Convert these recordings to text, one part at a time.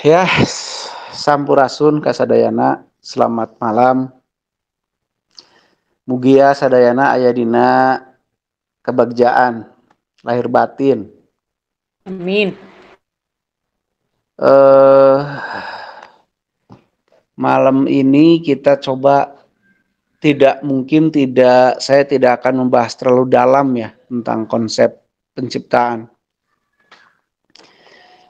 Ya, sampurasun kasadayana, selamat malam. Mugia sadayana aya dina kebagjaan lahir batin. Amin. Malam ini kita coba saya tidak akan membahas terlalu dalam ya tentang konsep penciptaan.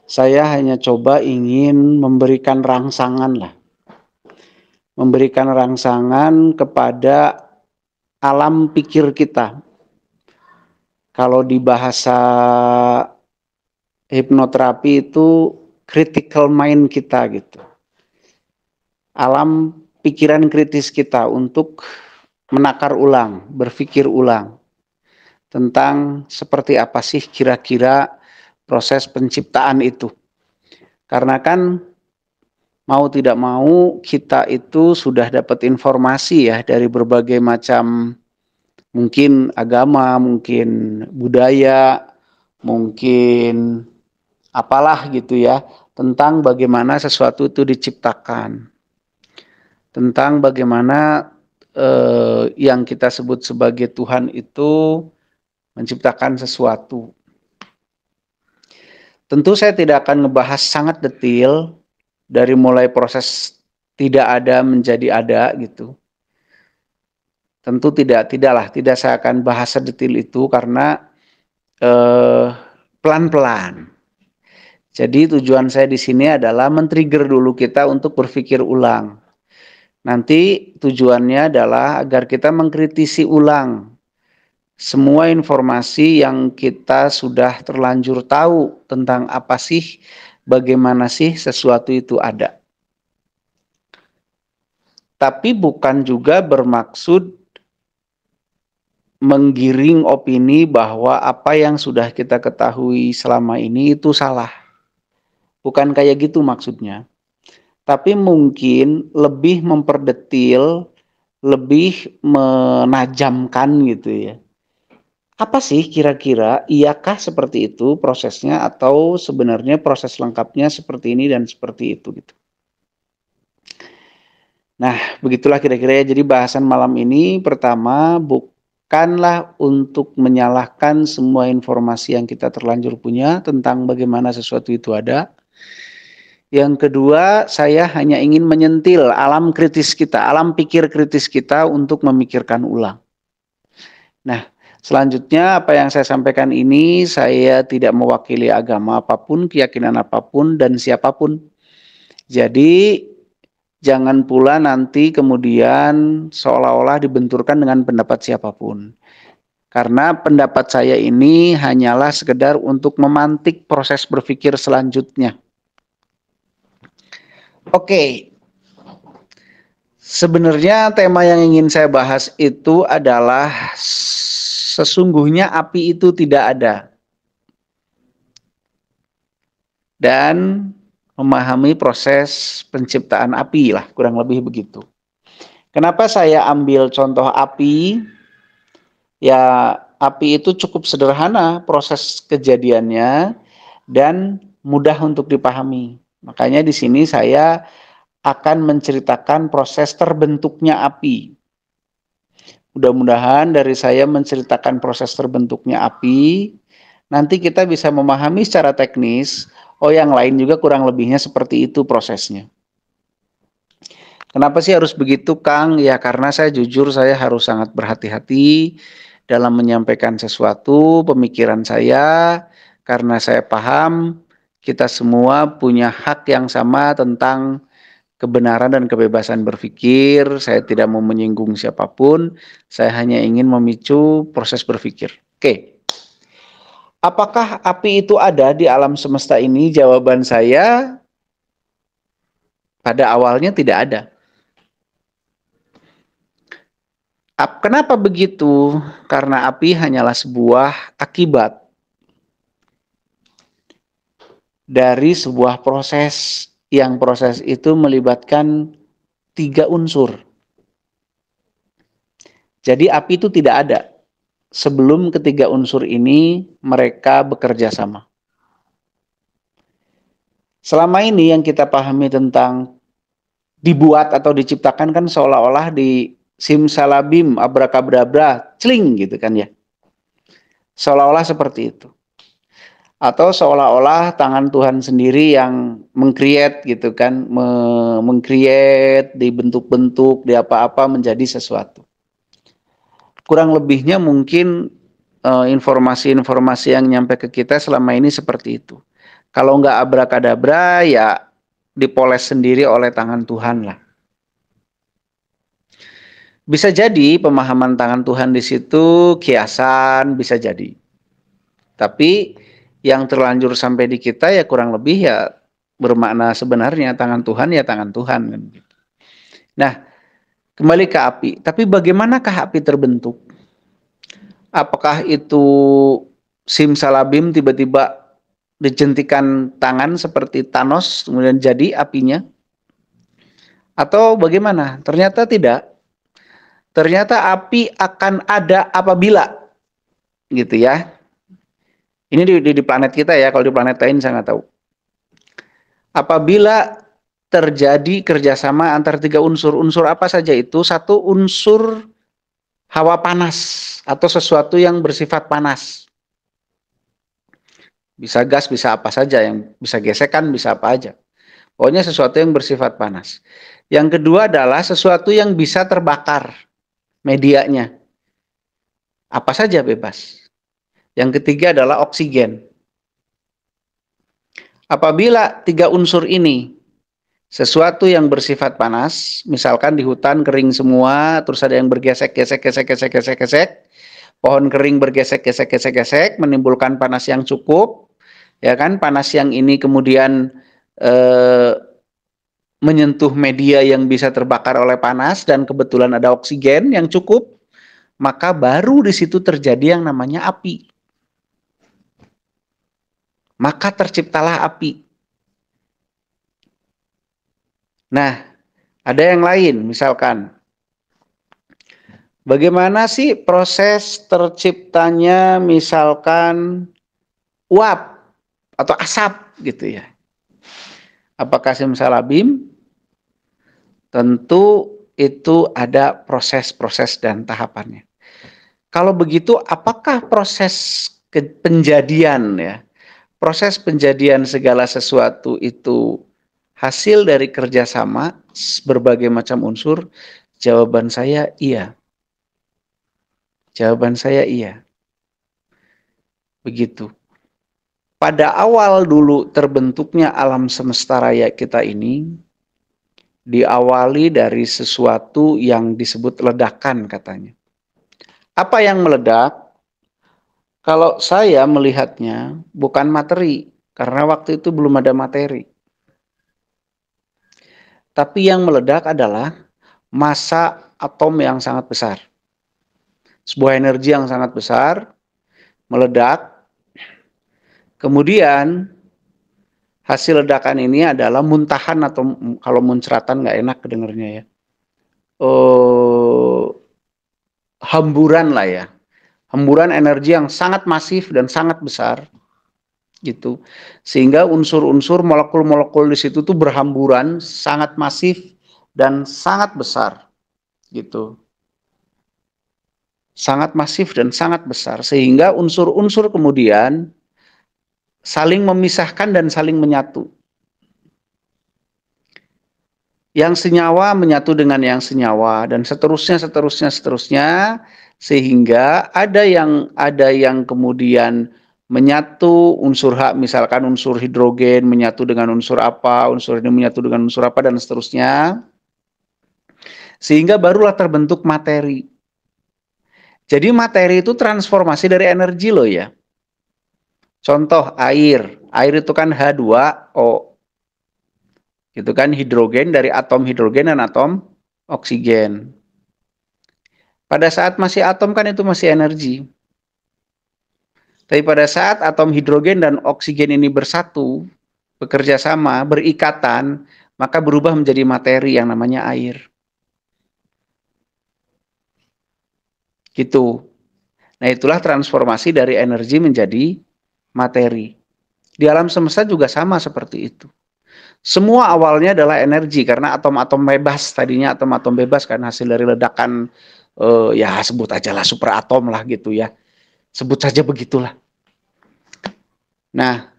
Saya hanya coba ingin memberikan rangsangan kepada alam pikir kita. Kalau di bahasa hipnoterapi itu critical mind kita gitu. Alam pikiran kritis kita untuk menakar ulang, berpikir ulang tentang seperti apa sih kira-kira proses penciptaan itu. Karena kan mau tidak mau kita itu sudah dapat informasi ya dari berbagai macam mungkin agama, mungkin budaya, mungkin apalah gitu ya, tentang bagaimana sesuatu itu diciptakan. Tentang bagaimana yang kita sebut sebagai Tuhan itu menciptakan sesuatu. Tentu saya tidak akan ngebahas sangat detail dari mulai proses tidak ada menjadi ada gitu. Tentu tidak saya akan bahas sedetail itu karena pelan-pelan. Jadi tujuan saya di sini adalah men-trigger dulu kita untuk berpikir ulang. Nanti tujuannya adalah agar kita mengkritisi ulang semua informasi yang kita sudah terlanjur tahu tentang apa sih, bagaimana sih sesuatu itu ada. Tapi bukan juga bermaksud menggiring opini bahwa apa yang sudah kita ketahui selama ini itu salah. Bukan kayak gitu maksudnya. Tapi mungkin lebih memperdetil, lebih menajamkan gitu ya. Apa sih kira-kira, iyakah seperti itu prosesnya atau sebenarnya proses lengkapnya seperti ini dan seperti itu gitu. Nah, begitulah kira-kira ya. Jadi bahasan malam ini pertama bukanlah untuk menyalahkan semua informasi yang kita terlanjur punya tentang bagaimana sesuatu itu ada. Yang kedua, saya hanya ingin menyentil alam kritis kita, alam pikir kritis kita untuk memikirkan ulang. Nah, selanjutnya apa yang saya sampaikan ini, saya tidak mewakili agama apapun, keyakinan apapun, dan siapapun. Jadi, jangan pula nanti kemudian seolah-olah dibenturkan dengan pendapat siapapun. Karena pendapat saya ini hanyalah sekedar untuk memantik proses berpikir selanjutnya. Oke, sebenarnya tema yang ingin saya bahas itu adalah sesungguhnya api itu tidak ada. Dan memahami proses penciptaan api lah, kurang lebih begitu. Kenapa saya ambil contoh api? Ya, api itu cukup sederhana proses kejadiannya dan mudah untuk dipahami. Makanya di sini saya akan menceritakan proses terbentuknya api. Mudah-mudahan dari saya menceritakan proses terbentuknya api, nanti kita bisa memahami secara teknis, oh yang lain juga kurang lebihnya seperti itu prosesnya. Kenapa sih harus begitu, Kang? Ya karena saya jujur saya harus sangat berhati-hati dalam menyampaikan sesuatu, pemikiran saya, karena saya paham kita semua punya hak yang sama tentang kebenaran dan kebebasan berpikir. Saya tidak mau menyinggung siapapun, saya hanya ingin memicu proses berpikir. Oke. Apakah api itu ada di alam semesta ini? Jawaban saya pada awalnya tidak ada. Kenapa begitu? Karena api hanyalah sebuah akibat dari sebuah proses yang proses itu melibatkan 3 unsur. Jadi api itu tidak ada sebelum ketiga unsur ini mereka bekerja sama. Selama ini yang kita pahami tentang dibuat atau diciptakan kan seolah-olah di simsalabim, abrakadabra, celing gitu kan ya. Seolah-olah seperti itu. Atau seolah-olah tangan Tuhan sendiri yang meng-create gitu kan, meng-create, dibentuk-bentuk, di apa-apa menjadi sesuatu. Kurang lebihnya mungkin informasi-informasi yang nyampe ke kita selama ini seperti itu. Kalau nggak abrakadabra ya dipoles sendiri oleh tangan Tuhan lah. Bisa jadi pemahaman tangan Tuhan di situ kiasan, bisa jadi. Tapi yang terlanjur sampai di kita ya kurang lebih ya bermakna sebenarnya tangan Tuhan ya tangan Tuhan kan. Nah, kembali ke api. Tapi bagaimanakah api terbentuk? Apakah itu simsalabim tiba-tiba dijentikan tangan seperti Thanos kemudian jadi apinya? Atau bagaimana? Ternyata tidak. Ternyata api akan ada apabila gitu ya. Ini di planet kita ya, kalau di planet lain saya nggak tahu. Apabila terjadi kerjasama antar tiga unsur, unsur apa saja itu? Satu, unsur hawa panas atau sesuatu yang bersifat panas. Bisa gas, bisa apa saja, yang bisa gesekan, bisa apa aja. Pokoknya sesuatu yang bersifat panas. Yang kedua adalah sesuatu yang bisa terbakar medianya. Apa saja bebas. Yang ketiga adalah oksigen. Apabila tiga unsur ini sesuatu yang bersifat panas, misalkan di hutan kering semua, terus ada yang bergesek, gesek, gesek, gesek, gesek, gesek, pohon kering bergesek, gesek, gesek, gesek, menimbulkan panas yang cukup, ya kan? Panas yang ini kemudian menyentuh media yang bisa terbakar oleh panas dan kebetulan ada oksigen yang cukup, maka baru di situ terjadi yang namanya api. Maka terciptalah api. Nah, ada yang lain, misalkan, bagaimana sih proses terciptanya misalkan uap atau asap gitu ya? Apakah simsalabim? Tentu itu ada proses-proses dan tahapannya. Kalau begitu, apakah proses penjadian ya? Proses penjadian segala sesuatu itu hasil dari kerjasama berbagai macam unsur? Jawaban saya iya. Jawaban saya iya. Begitu. Pada awal dulu terbentuknya alam semesta raya kita ini, diawali dari sesuatu yang disebut ledakan katanya. Apa yang meledak? Kalau saya melihatnya bukan materi, karena waktu itu belum ada materi. Tapi yang meledak adalah massa atom yang sangat besar. Sebuah energi yang sangat besar, meledak. Kemudian hasil ledakan ini adalah muntahan atau kalau muncratan nggak enak kedengarnya ya. Hemburan lah ya. Hemburan energi yang sangat masif dan sangat besar gitu. Sehingga unsur-unsur molekul-molekul di situ tuh berhamburan sangat masif dan sangat besar gitu. Sangat masif dan sangat besar sehingga unsur-unsur kemudian saling memisahkan dan saling menyatu. Yang senyawa menyatu dengan yang senyawa dan seterusnya sehingga ada yang kemudian menyatu unsur H, misalkan unsur hidrogen menyatu dengan unsur apa, unsur ini menyatu dengan unsur apa dan seterusnya, sehingga barulah terbentuk materi. Jadi materi itu transformasi dari energi loh ya. Contoh air itu kan H2O. Gitu kan, hidrogen dari atom hidrogen dan atom oksigen. Pada saat masih atom kan itu masih energi. Tapi pada saat atom hidrogen dan oksigen ini bersatu, bekerja sama, berikatan, maka berubah menjadi materi yang namanya air. Gitu. Nah, itulah transformasi dari energi menjadi materi. Di alam semesta juga sama seperti itu. Semua awalnya adalah energi karena atom-atom bebas, tadinya atom-atom bebas kan hasil dari ledakan ya sebut aja lah super atom lah gitu ya. Sebut saja begitulah. Nah,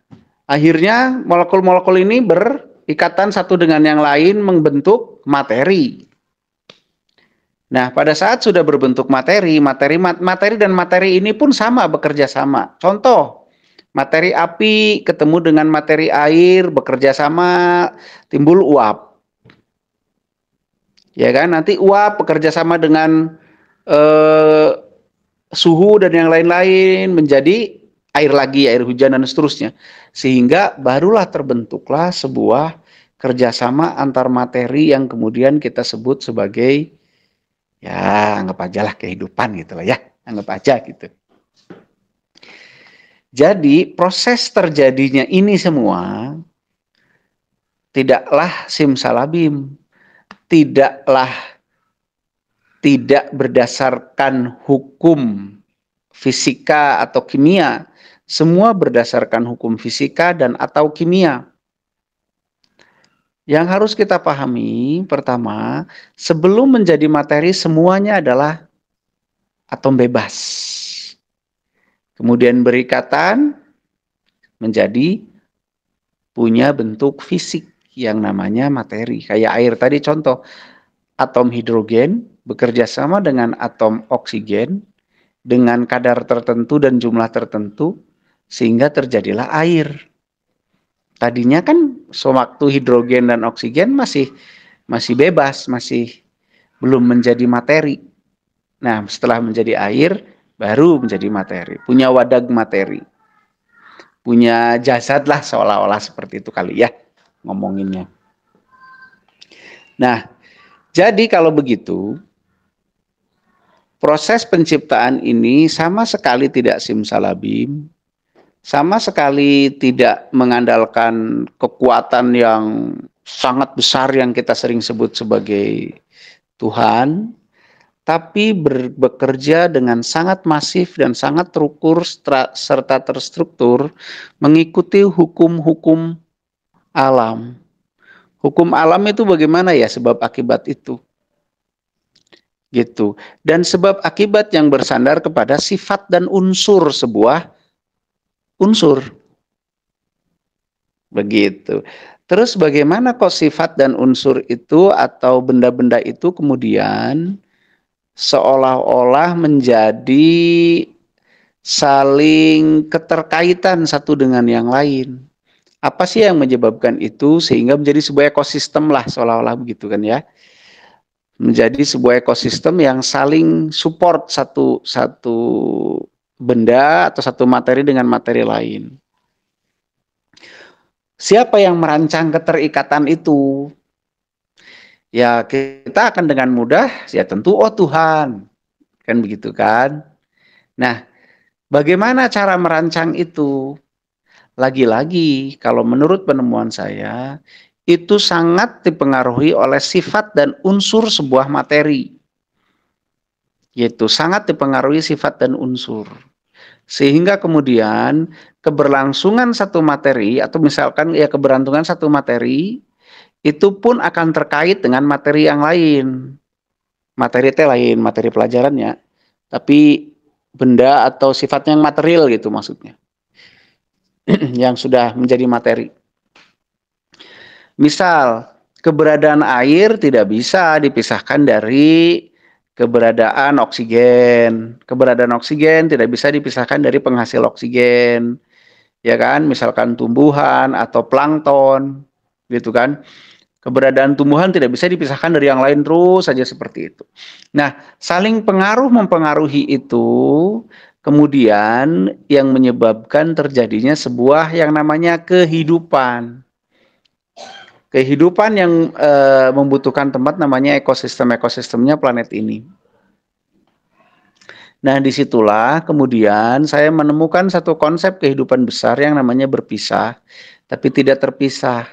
akhirnya molekul-molekul ini berikatan satu dengan yang lain membentuk materi. Nah, pada saat sudah berbentuk materi dan materi ini pun sama, bekerja sama. Contoh, materi api ketemu dengan materi air, bekerja sama, timbul uap. Ya kan, nanti uap bekerja sama dengan suhu dan yang lain-lain menjadi air lagi, air hujan dan seterusnya. Sehingga barulah terbentuklah sebuah kerjasama antar materi yang kemudian kita sebut sebagai ya anggap aja lah kehidupan gitu lah ya, anggap aja gitu. Jadi proses terjadinya ini semua tidaklah simsalabim, tidaklah tidak berdasarkan hukum fisika atau kimia, semua berdasarkan hukum fisika dan atau kimia. Yang harus kita pahami, pertama, sebelum menjadi materi semuanya adalah atom bebas. Kemudian berikatan menjadi punya bentuk fisik yang namanya materi. Kayak air tadi contoh, atom hidrogen bekerja sama dengan atom oksigen dengan kadar tertentu dan jumlah tertentu sehingga terjadilah air. Tadinya kan sewaktu hidrogen dan oksigen masih bebas, masih belum menjadi materi. Nah, setelah menjadi air baru menjadi materi, punya wadah materi. Punya jasad lah seolah-olah seperti itu kali ya ngomonginnya. Nah, jadi kalau begitu proses penciptaan ini sama sekali tidak simsalabim, sama sekali tidak mengandalkan kekuatan yang sangat besar yang kita sering sebut sebagai Tuhan, tapi bekerja dengan sangat masif dan sangat terukur serta terstruktur mengikuti hukum-hukum alam. Hukum alam itu bagaimana ya sebab akibat itu? Gitu. Dan sebab akibat yang bersandar kepada sifat dan unsur sebuah unsur. Begitu. Terus bagaimana kok sifat dan unsur itu atau benda-benda itu kemudian seolah-olah menjadi saling keterkaitan satu dengan yang lain. Apa sih yang menyebabkan itu sehingga menjadi sebuah ekosistem lah seolah-olah begitu kan ya. Menjadi sebuah ekosistem yang saling support satu benda atau satu materi dengan materi lain. Siapa yang merancang keterikatan itu? Ya kita akan dengan mudah, ya tentu Tuhan. Kan begitu kan? Nah, bagaimana cara merancang itu? Lagi-lagi, kalau menurut penemuan saya, itu sangat dipengaruhi oleh sifat dan unsur sebuah materi. Yaitu sangat dipengaruhi sifat dan unsur. Sehingga kemudian keberlangsungan satu materi, atau misalkan ya keberlangsungan satu materi, itu pun akan terkait dengan materi yang lain. Materi itu lain, materi pelajarannya. Tapi benda atau sifatnya yang material gitu maksudnya. Yang sudah menjadi materi. Misal, keberadaan air tidak bisa dipisahkan dari keberadaan oksigen. Keberadaan oksigen tidak bisa dipisahkan dari penghasil oksigen. Ya kan, misalkan tumbuhan atau plankton, gitu kan. Keberadaan tumbuhan tidak bisa dipisahkan dari yang lain terus saja seperti itu. Nah, saling pengaruh mempengaruhi itu kemudian yang menyebabkan terjadinya sebuah yang namanya kehidupan. Kehidupan yang membutuhkan tempat namanya ekosistem-ekosistemnya planet ini. Nah, disitulah kemudian saya menemukan satu konsep kehidupan besar yang namanya berpisah, tapi tidak terpisah.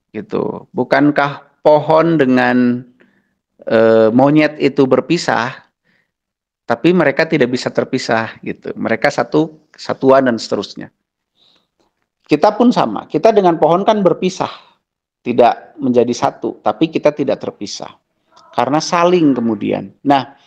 Gitu. Bukankah pohon dengan monyet itu berpisah, tapi mereka tidak bisa terpisah gitu. Mereka satuan dan seterusnya. Kita pun sama, kita dengan pohon kan berpisah, tidak menjadi satu, tapi kita tidak terpisah. Karena saling kemudian. Nah,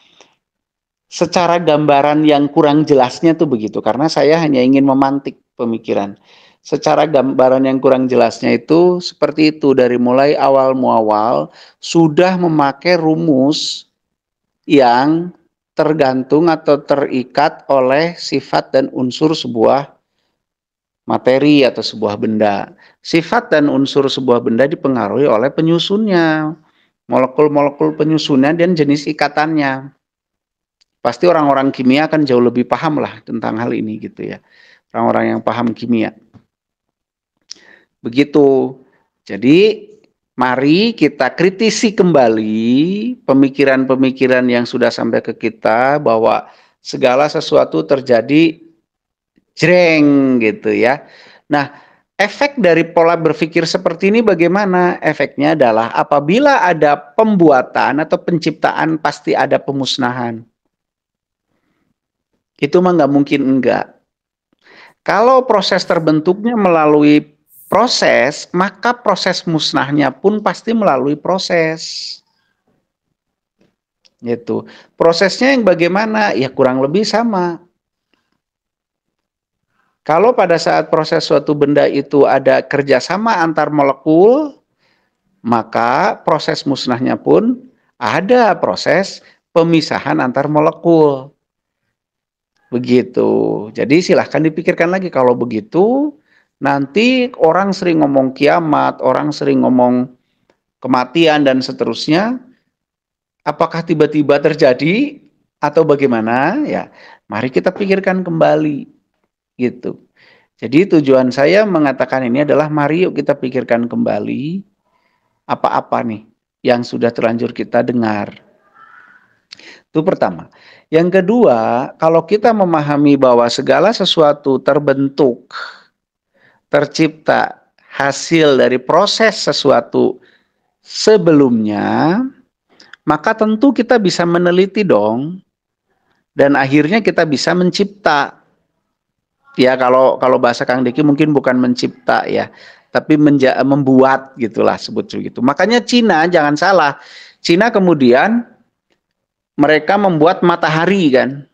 secara gambaran yang kurang jelasnya tuh begitu, karena saya hanya ingin memantik pemikiran. Secara gambaran yang kurang jelasnya itu seperti itu, dari mulai awal muawal sudah memakai rumus yang tergantung atau terikat oleh sifat dan unsur sebuah materi atau sebuah benda. Sifat dan unsur sebuah benda dipengaruhi oleh penyusunnya, molekul-molekul penyusunnya dan jenis ikatannya. Pasti orang-orang kimia akan jauh lebih paham lah tentang hal ini gitu ya. Orang-orang yang paham kimia. Begitu. Jadi mari kita kritisi kembali pemikiran-pemikiran yang sudah sampai ke kita bahwa segala sesuatu terjadi jreng gitu ya. Nah, efek dari pola berpikir seperti ini bagaimana? Efeknya adalah apabila ada pembuatan atau penciptaan pasti ada pemusnahan. Itu mah nggak mungkin enggak. Kalau proses terbentuknya melalui proses, maka proses musnahnya pun pasti melalui proses. Gitu. Prosesnya yang bagaimana? Ya kurang lebih sama. Kalau pada saat proses suatu benda itu ada kerjasama antar molekul, maka proses musnahnya pun ada proses pemisahan antar molekul. Begitu. Jadi silahkan dipikirkan lagi kalau begitu. Nanti orang sering ngomong kiamat, orang sering ngomong kematian dan seterusnya. Apakah tiba-tiba terjadi atau bagaimana? Ya, mari kita pikirkan kembali gitu. Jadi tujuan saya mengatakan ini adalah mari yuk kita pikirkan kembali apa-apa nih yang sudah terlanjur kita dengar. Itu pertama. Yang kedua, kalau kita memahami bahwa segala sesuatu terbentuk, tercipta, hasil dari proses sesuatu sebelumnya, maka tentu kita bisa meneliti dong, dan akhirnya kita bisa mencipta. Ya kalau bahasa Kang Diki mungkin bukan mencipta ya, tapi membuat gitulah sebut begitu. Makanya Cina jangan salah, Cina kemudian mereka membuat matahari kan.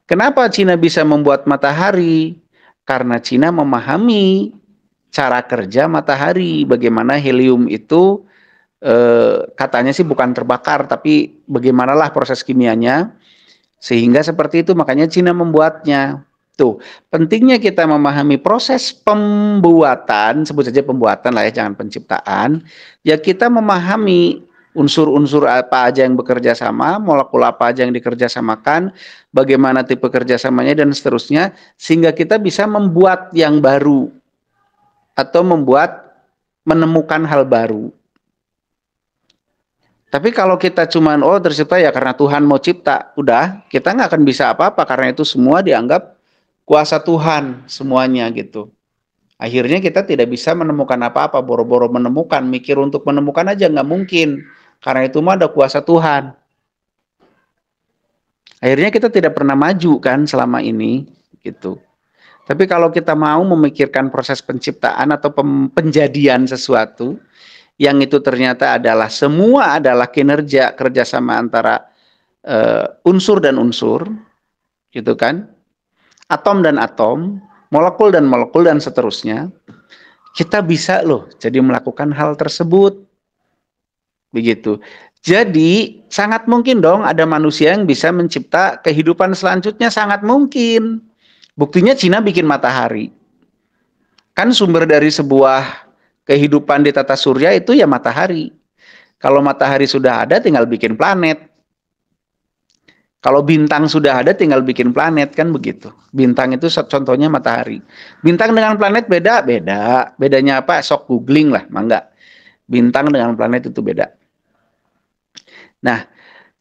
Kenapa Cina bisa membuat matahari? Karena Cina memahami cara kerja matahari, bagaimana helium itu katanya sih bukan terbakar, tapi bagaimanalah proses kimianya, sehingga seperti itu, makanya Cina membuatnya. Tuh, pentingnya kita memahami proses pembuatan, sebut saja pembuatan lah ya, jangan penciptaan, ya kita memahami unsur-unsur apa aja yang bekerja sama, molekul apa aja yang dikerjasamakan, bagaimana tipe kerjasamanya dan seterusnya, sehingga kita bisa membuat yang baru atau menemukan hal baru. Tapi kalau kita cuman tercipta ya karena Tuhan mau cipta, udah kita nggak akan bisa apa-apa karena itu semua dianggap kuasa Tuhan semuanya gitu. Akhirnya kita tidak bisa menemukan apa-apa, boro-boro menemukan, mikir untuk menemukan aja nggak mungkin. Karena itu mah ada kuasa Tuhan. Akhirnya kita tidak pernah maju kan selama ini gitu. Tapi kalau kita mau memikirkan proses penciptaan atau penjadian sesuatu, yang itu ternyata adalah semua adalah kinerja kerjasama antara unsur dan unsur, gitu kan? Atom dan atom, molekul dan seterusnya. Kita bisa loh jadi melakukan hal tersebut. Begitu. Jadi sangat mungkin dong ada manusia yang bisa mencipta kehidupan selanjutnya, sangat mungkin. Buktinya Cina bikin matahari. Kan sumber dari sebuah kehidupan di tata surya itu ya matahari. Kalau matahari sudah ada tinggal bikin planet. Kalau bintang sudah ada tinggal bikin planet, kan begitu. Bintang itu contohnya matahari. Bintang dengan planet beda. Bedanya apa? Sok googling lah, mangga. Bintang dengan planet itu beda. Nah,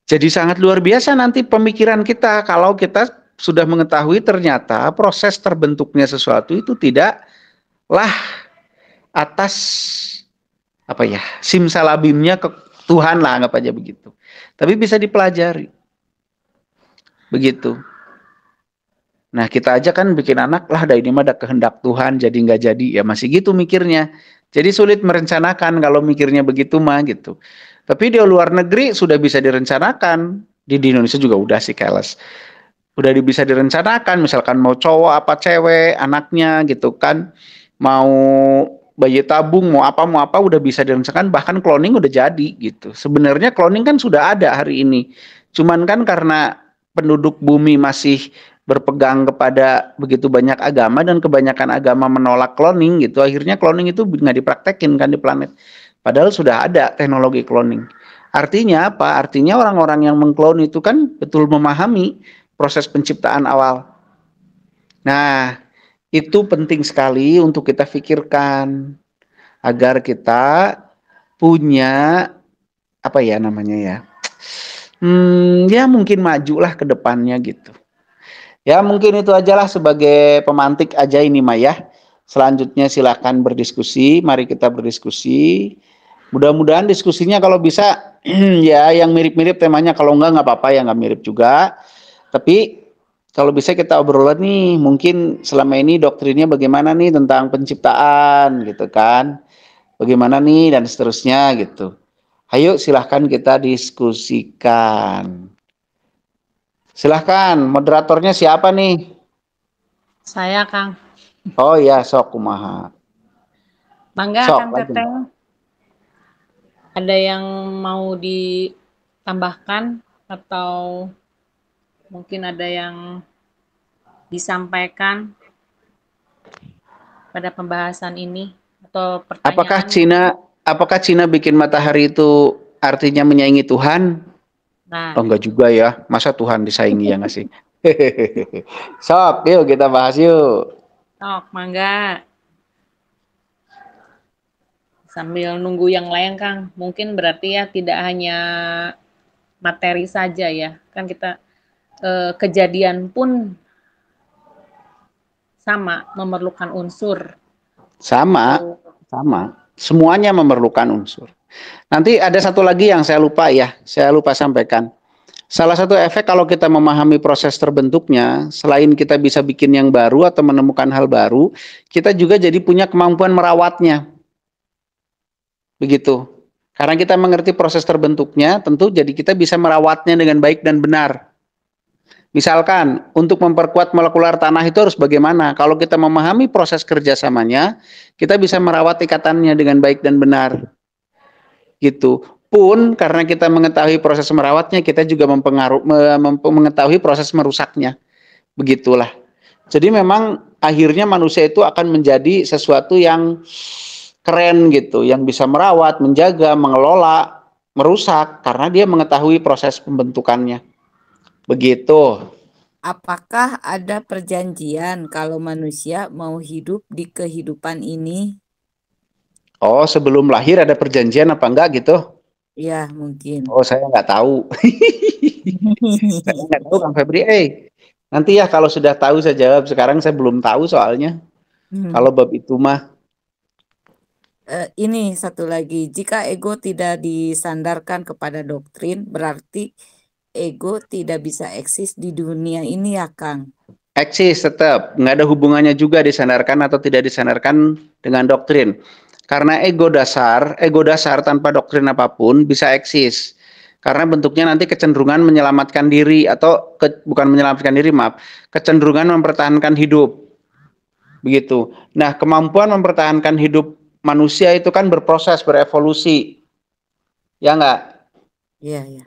jadi sangat luar biasa nanti pemikiran kita kalau kita sudah mengetahui ternyata proses terbentuknya sesuatu itu tidaklah atas apa ya, simsalabimnya ke Tuhan lah, anggap aja begitu. Tapi bisa dipelajari. Begitu. Nah kita aja kan bikin anak lah, dah ini mah ada kehendak Tuhan jadi nggak jadi, ya masih gitu mikirnya. Jadi sulit merencanakan kalau mikirnya begitu mah gitu. Tapi di luar negeri sudah bisa direncanakan. Di Indonesia juga udah sih keles. Udah bisa direncanakan, misalkan mau cowok apa cewek, anaknya gitu kan. Mau bayi tabung, mau apa udah bisa direncanakan, bahkan cloning udah jadi gitu. Sebenarnya cloning kan sudah ada hari ini. Cuman kan karena penduduk bumi masih berpegang kepada begitu banyak agama dan kebanyakan agama menolak cloning gitu, akhirnya cloning itu nggak dipraktekin kan di planet. Padahal sudah ada teknologi cloning. Artinya apa? Artinya orang-orang yang mengklon itu kan betul memahami proses penciptaan awal. Nah, itu penting sekali untuk kita pikirkan agar kita punya apa ya namanya ya. Ya mungkin majulah ke depannya gitu. Ya mungkin itu ajalah sebagai pemantik aja ini Maya. Selanjutnya silakan berdiskusi, mari kita berdiskusi. Mudah-mudahan diskusinya kalau bisa ya yang mirip-mirip temanya, kalau enggak apa-apa ya nggak mirip juga. Tapi kalau bisa kita obrolan nih, mungkin selama ini doktrinnya bagaimana nih tentang penciptaan gitu kan. Bagaimana nih dan seterusnya gitu. Ayo silahkan kita diskusikan. Silahkan, moderatornya siapa nih? Saya, Kang. Oh ya, sok kumaha. Mangga, Sok Kang lagi. Teteh. Ada yang mau ditambahkan atau mungkin ada yang disampaikan pada pembahasan ini atau Apakah pertanyaan? Cina bikin matahari itu artinya menyaingi Tuhan? Nah, Oh enggak juga ya. Masa Tuhan disaingi ya nggak sih? Sok, yuk kita bahas yuk. sok, mangga. Sambil nunggu yang lain, Kang. Mungkin berarti ya tidak hanya materi saja ya. Kan kita kejadian pun sama memerlukan unsur. Sama, Itu sama. Semuanya memerlukan unsur. Nanti ada satu lagi yang saya lupa ya. Saya lupa sampaikan. Salah satu efek kalau kita memahami proses terbentuknya, selain kita bisa bikin yang baru atau menemukan hal baru, kita juga jadi punya kemampuan merawatnya. Begitu. Karena kita mengerti proses terbentuknya, tentu jadi kita bisa merawatnya dengan baik dan benar. Misalkan, untuk memperkuat molekular tanah itu harus bagaimana? Kalau kita memahami proses kerjasamanya, kita bisa merawat ikatannya dengan baik dan benar. Gitu. Pun karena kita mengetahui proses merawatnya, kita juga mengetahui proses merusaknya. Begitulah. Jadi memang akhirnya manusia itu akan menjadi sesuatu yang keren gitu, yang bisa merawat, menjaga, mengelola, merusak karena dia mengetahui proses pembentukannya. Begitu. Apakah ada perjanjian kalau manusia mau hidup di kehidupan ini? Oh, sebelum lahir ada perjanjian apa enggak gitu? Ya, mungkin. Oh, saya nggak tahu. Saya nggak tahu Kang Febri. Nanti ya kalau sudah tahu saya jawab. Sekarang saya belum tahu soalnya. Kalau bab itu mah. Ini satu lagi, jika ego tidak disandarkan kepada doktrin, berarti ego tidak bisa eksis di dunia ini ya, Kang? Eksis tetap. Nggak ada hubungannya juga disandarkan atau tidak disandarkan dengan doktrin. Karena ego dasar tanpa doktrin apapun bisa eksis. Karena bentuknya nanti kecenderungan menyelamatkan diri atau bukan menyelamatkan diri, maaf, kecenderungan mempertahankan hidup. Begitu. Nah, kemampuan mempertahankan hidup manusia itu kan berproses, berevolusi. Ya enggak? Iya, iya.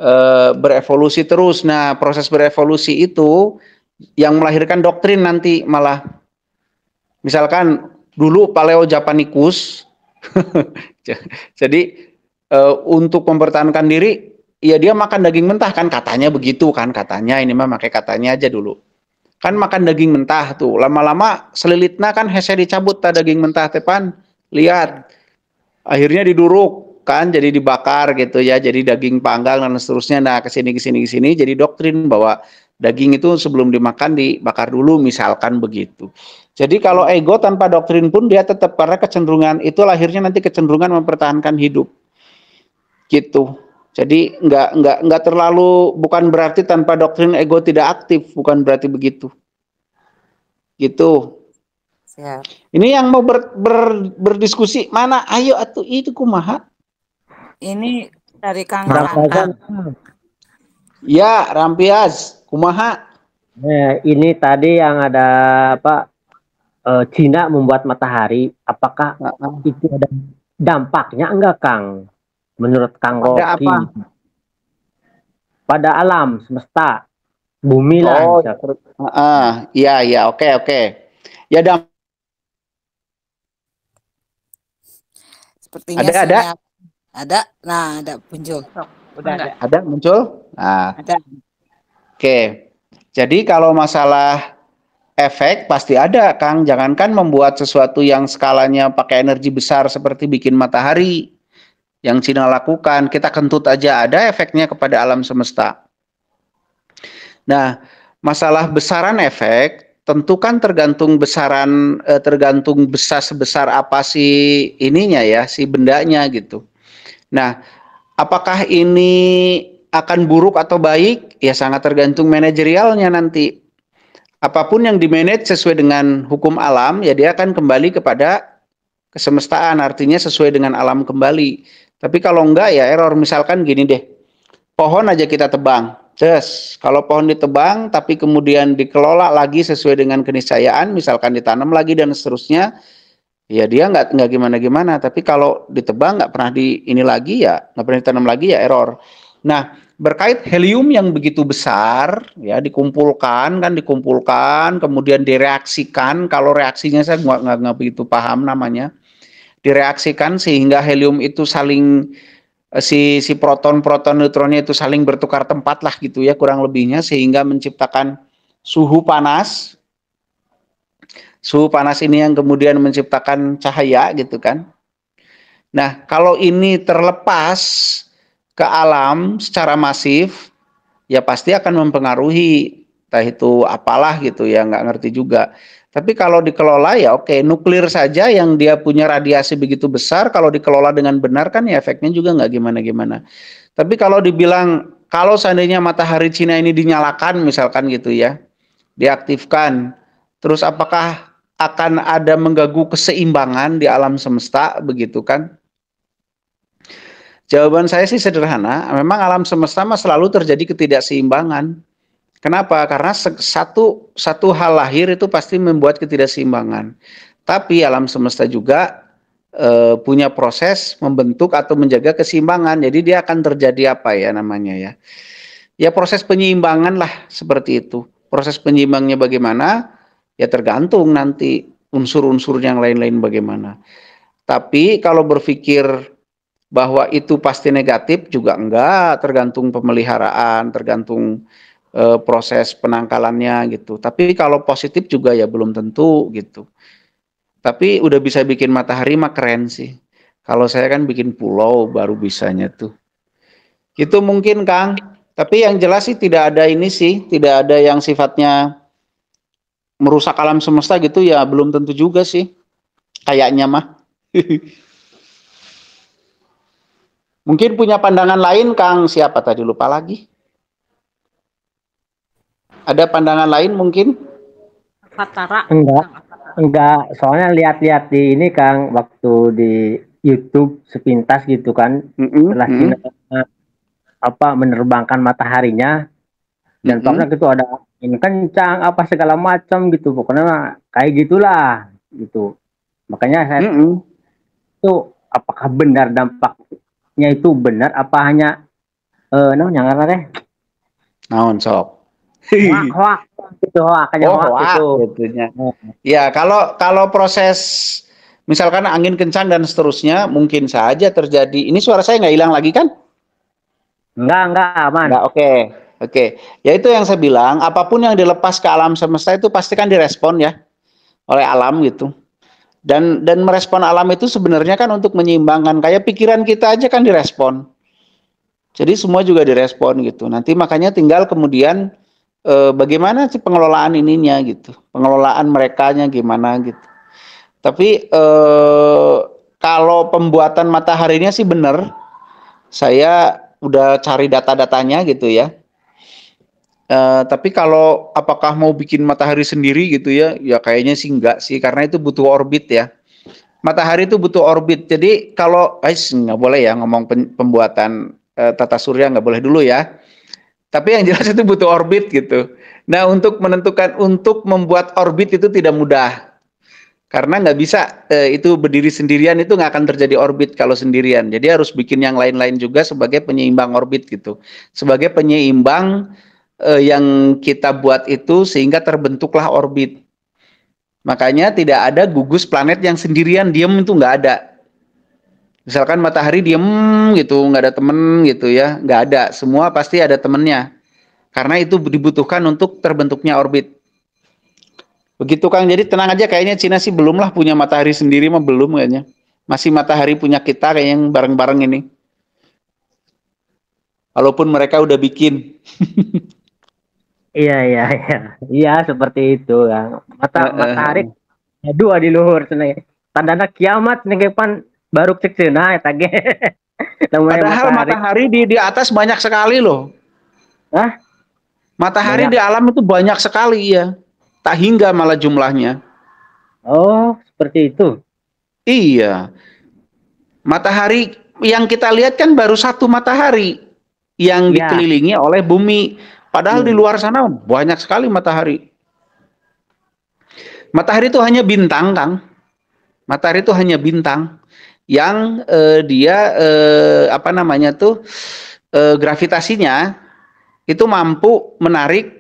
Berevolusi terus. Nah, proses berevolusi itu yang melahirkan doktrin nanti malah. Misalkan dulu Paleo Japanicus, jadi untuk mempertahankan diri, ya dia makan daging mentah kan katanya begitu kan katanya, ini mah pakai katanya aja dulu. Kan makan daging mentah tuh, lama-lama selilitna kan hese dicabut ta daging mentah tepan, lihat. Akhirnya diduruk kan jadi dibakar gitu ya, jadi daging panggang dan seterusnya. Nah, kesini jadi doktrin bahwa daging itu sebelum dimakan dibakar dulu misalkan begitu. Jadi kalau ego tanpa doktrin pun dia tetap, karena kecenderungan itu lahirnya nanti kecenderungan mempertahankan hidup. Gitu. Jadi nggak terlalu, bukan berarti tanpa doktrin ego tidak aktif, bukan berarti begitu. Gitu. Siap. Ini yang mau berdiskusi mana? Ayo atuh itu kumaha? Ini dari Kang Bang Santa. Fauzan, Ya, Rampias, kumaha? ini tadi yang ada apa Cina membuat matahari, apakah Heeh. itu ada dampaknya enggak Kang? Menurut Kang Pada apa? Rocky pada alam semesta bumi lah Oh, misalkan. iya, iya, oke. Ya, Sepertinya ada. sinyal ada. Nah, ada muncul. Udah ada. Ada muncul? Nah, Ada. oke. Jadi kalau masalah efek pasti ada, Kang. Jangankan membuat sesuatu yang skalanya pakai energi besar seperti bikin matahari yang Cina lakukan, kita kentut aja ada efeknya kepada alam semesta. Nah, masalah besaran efek tentu kan tergantung besaran tergantung besar sebesar apa sih ininya ya, si bendanya gitu. Nah, apakah ini akan buruk atau baik? Ya sangat tergantung manajerialnya nanti. Apapun yang dimanage sesuai dengan hukum alam, ya dia akan kembali kepada kesemestaan, artinya sesuai dengan alam kembali. Tapi kalau enggak ya error. Misalkan gini deh, pohon aja kita tebang. Terus, kalau pohon ditebang tapi kemudian dikelola lagi sesuai dengan keniscayaan, misalkan ditanam lagi dan seterusnya, ya dia nggak gimana-gimana. Tapi kalau ditebang nggak pernah di ini lagi ya nggak pernah ditanam lagi ya error. Nah, berkait helium yang begitu besar ya dikumpulkan, kemudian direaksikan. Kalau reaksinya saya nggak begitu paham namanya. Direaksikan sehingga helium itu saling si proton neutronnya itu saling bertukar tempat lah gitu ya kurang lebihnya, sehingga menciptakan suhu panas. Suhu panas ini yang kemudian menciptakan cahaya gitu kan. Nah, kalau ini terlepas ke alam secara masif, ya pasti akan mempengaruhi, entah itu apalah gitu ya, nggak ngerti juga. Tapi kalau dikelola ya oke, nuklir saja yang dia punya radiasi begitu besar, kalau dikelola dengan benar kan ya efeknya juga nggak gimana-gimana. Tapi kalau dibilang, kalau seandainya matahari Cina ini dinyalakan misalkan gitu ya, diaktifkan, terus apakah akan ada mengganggu keseimbangan di alam semesta begitu kan? Jawaban saya sih sederhana, memang alam semesta mah selalu terjadi ketidakseimbangan. Kenapa? Karena satu hal lahir itu pasti membuat ketidakseimbangan. Tapi alam semesta juga punya proses membentuk atau menjaga keseimbangan. Jadi dia akan terjadi apa ya namanya ya? Ya proses penyeimbangan lah seperti itu. Proses penyeimbangnya bagaimana? Ya tergantung nanti unsur-unsur yang lain-lain bagaimana. Tapi kalau berpikir bahwa itu pasti negatif juga enggak, tergantung pemeliharaan, tergantung proses penangkalannya gitu. Tapi kalau positif juga ya belum tentu gitu. Tapi udah bisa bikin matahari mah keren sih. Kalau saya kan bikin pulau baru bisanya tuh. Gitu mungkin Kang. Tapi yang jelas sih tidak ada ini sih, tidak ada yang sifatnya merusak alam semesta gitu ya belum tentu juga sih. Kayaknya mah. Mungkin punya pandangan lain Kang, siapa tadi lupa lagi. Ada pandangan lain mungkin? Fatara. Enggak, soalnya lihat-lihat di ini Kang, waktu di YouTube sepintas gitu kan, setelah Cina menerbangkan mataharinya, dan pokoknya itu ada ini kencang apa segala macam gitu, pokoknya kayak gitulah gitu. Makanya saya itu apakah benar dampaknya itu benar apa hanya namanya ngarana teh naon sok hoak gitu, gitunya. Ya kalau proses misalkan angin kencang dan seterusnya mungkin saja terjadi. Ini suara saya nggak hilang lagi kan? Enggak aman. Enggak, oke. Ya itu yang saya bilang, apapun yang dilepas ke alam semesta itu pasti kan direspon ya oleh alam gitu. Dan merespon alam itu sebenarnya kan untuk menyeimbangkan, kayak pikiran kita aja kan direspon. Jadi semua juga direspon gitu. Nanti makanya tinggal kemudian bagaimana sih pengelolaan ininya gitu. Pengelolaan merekanya gimana gitu. Tapi kalau pembuatan mataharinya sih benar. Saya udah cari data-datanya gitu ya. Tapi kalau apakah mau bikin matahari sendiri gitu ya, ya kayaknya sih enggak sih, karena itu butuh orbit ya. Matahari itu butuh orbit. Jadi kalau nggak boleh ya ngomong pembuatan tata surya, nggak boleh dulu ya. Tapi yang jelas itu butuh orbit gitu. Nah, untuk membuat orbit itu tidak mudah. Karena nggak bisa itu berdiri sendirian, itu nggak akan terjadi orbit kalau sendirian. Jadi harus bikin yang lain-lain juga sebagai penyeimbang orbit gitu. Sebagai penyeimbang yang kita buat itu sehingga terbentuklah orbit. Makanya tidak ada gugus planet yang sendirian diem, itu nggak ada. Misalkan matahari diem gitu, nggak ada temen gitu ya, nggak ada. Semua pasti ada temennya. Karena itu dibutuhkan untuk terbentuknya orbit. Begitu Kang, jadi tenang aja, kayaknya Cina sih belum lah punya matahari sendiri, mah belum kayaknya. Masih matahari punya kita kayak yang bareng-bareng ini. Walaupun mereka udah bikin. Iya, seperti itu ya. Matahari dua di luhur cenah. Tandana kiamat cenah pan baru cek cenah eta ge. Padahal matahari di atas banyak sekali loh. Hah? Matahari di alam itu banyak sekali ya. Tak hingga malah jumlahnya. Oh, seperti itu. Iya. Matahari yang kita lihat kan baru satu matahari yang dikelilingi oleh bumi. Padahal di luar sana banyak sekali matahari. Matahari itu hanya bintang, Kang. Matahari itu hanya bintang yang dia gravitasinya itu mampu menarik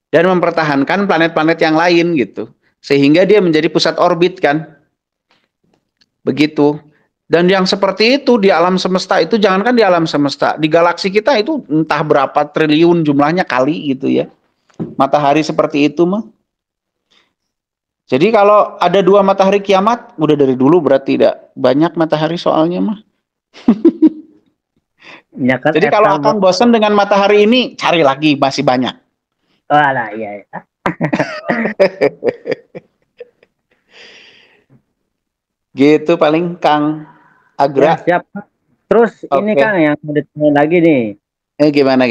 dan mempertahankan planet-planet yang lain gitu. Sehingga dia menjadi pusat orbit kan. Begitu. Dan yang seperti itu di alam semesta itu, jangankan di alam semesta, di galaksi kita itu entah berapa triliun jumlahnya kali gitu ya. Matahari seperti itu mah. Jadi kalau ada dua matahari kiamat, udah dari dulu berarti tidak banyak matahari soalnya mah. Ya kan. Jadi kalau Akang bosan dengan matahari ini, cari lagi, masih banyak. Walah, iya. Gitu paling Kang Agra. Ya, siap. Terus ini Kang yang mau ditanya lagi nih. Gimana?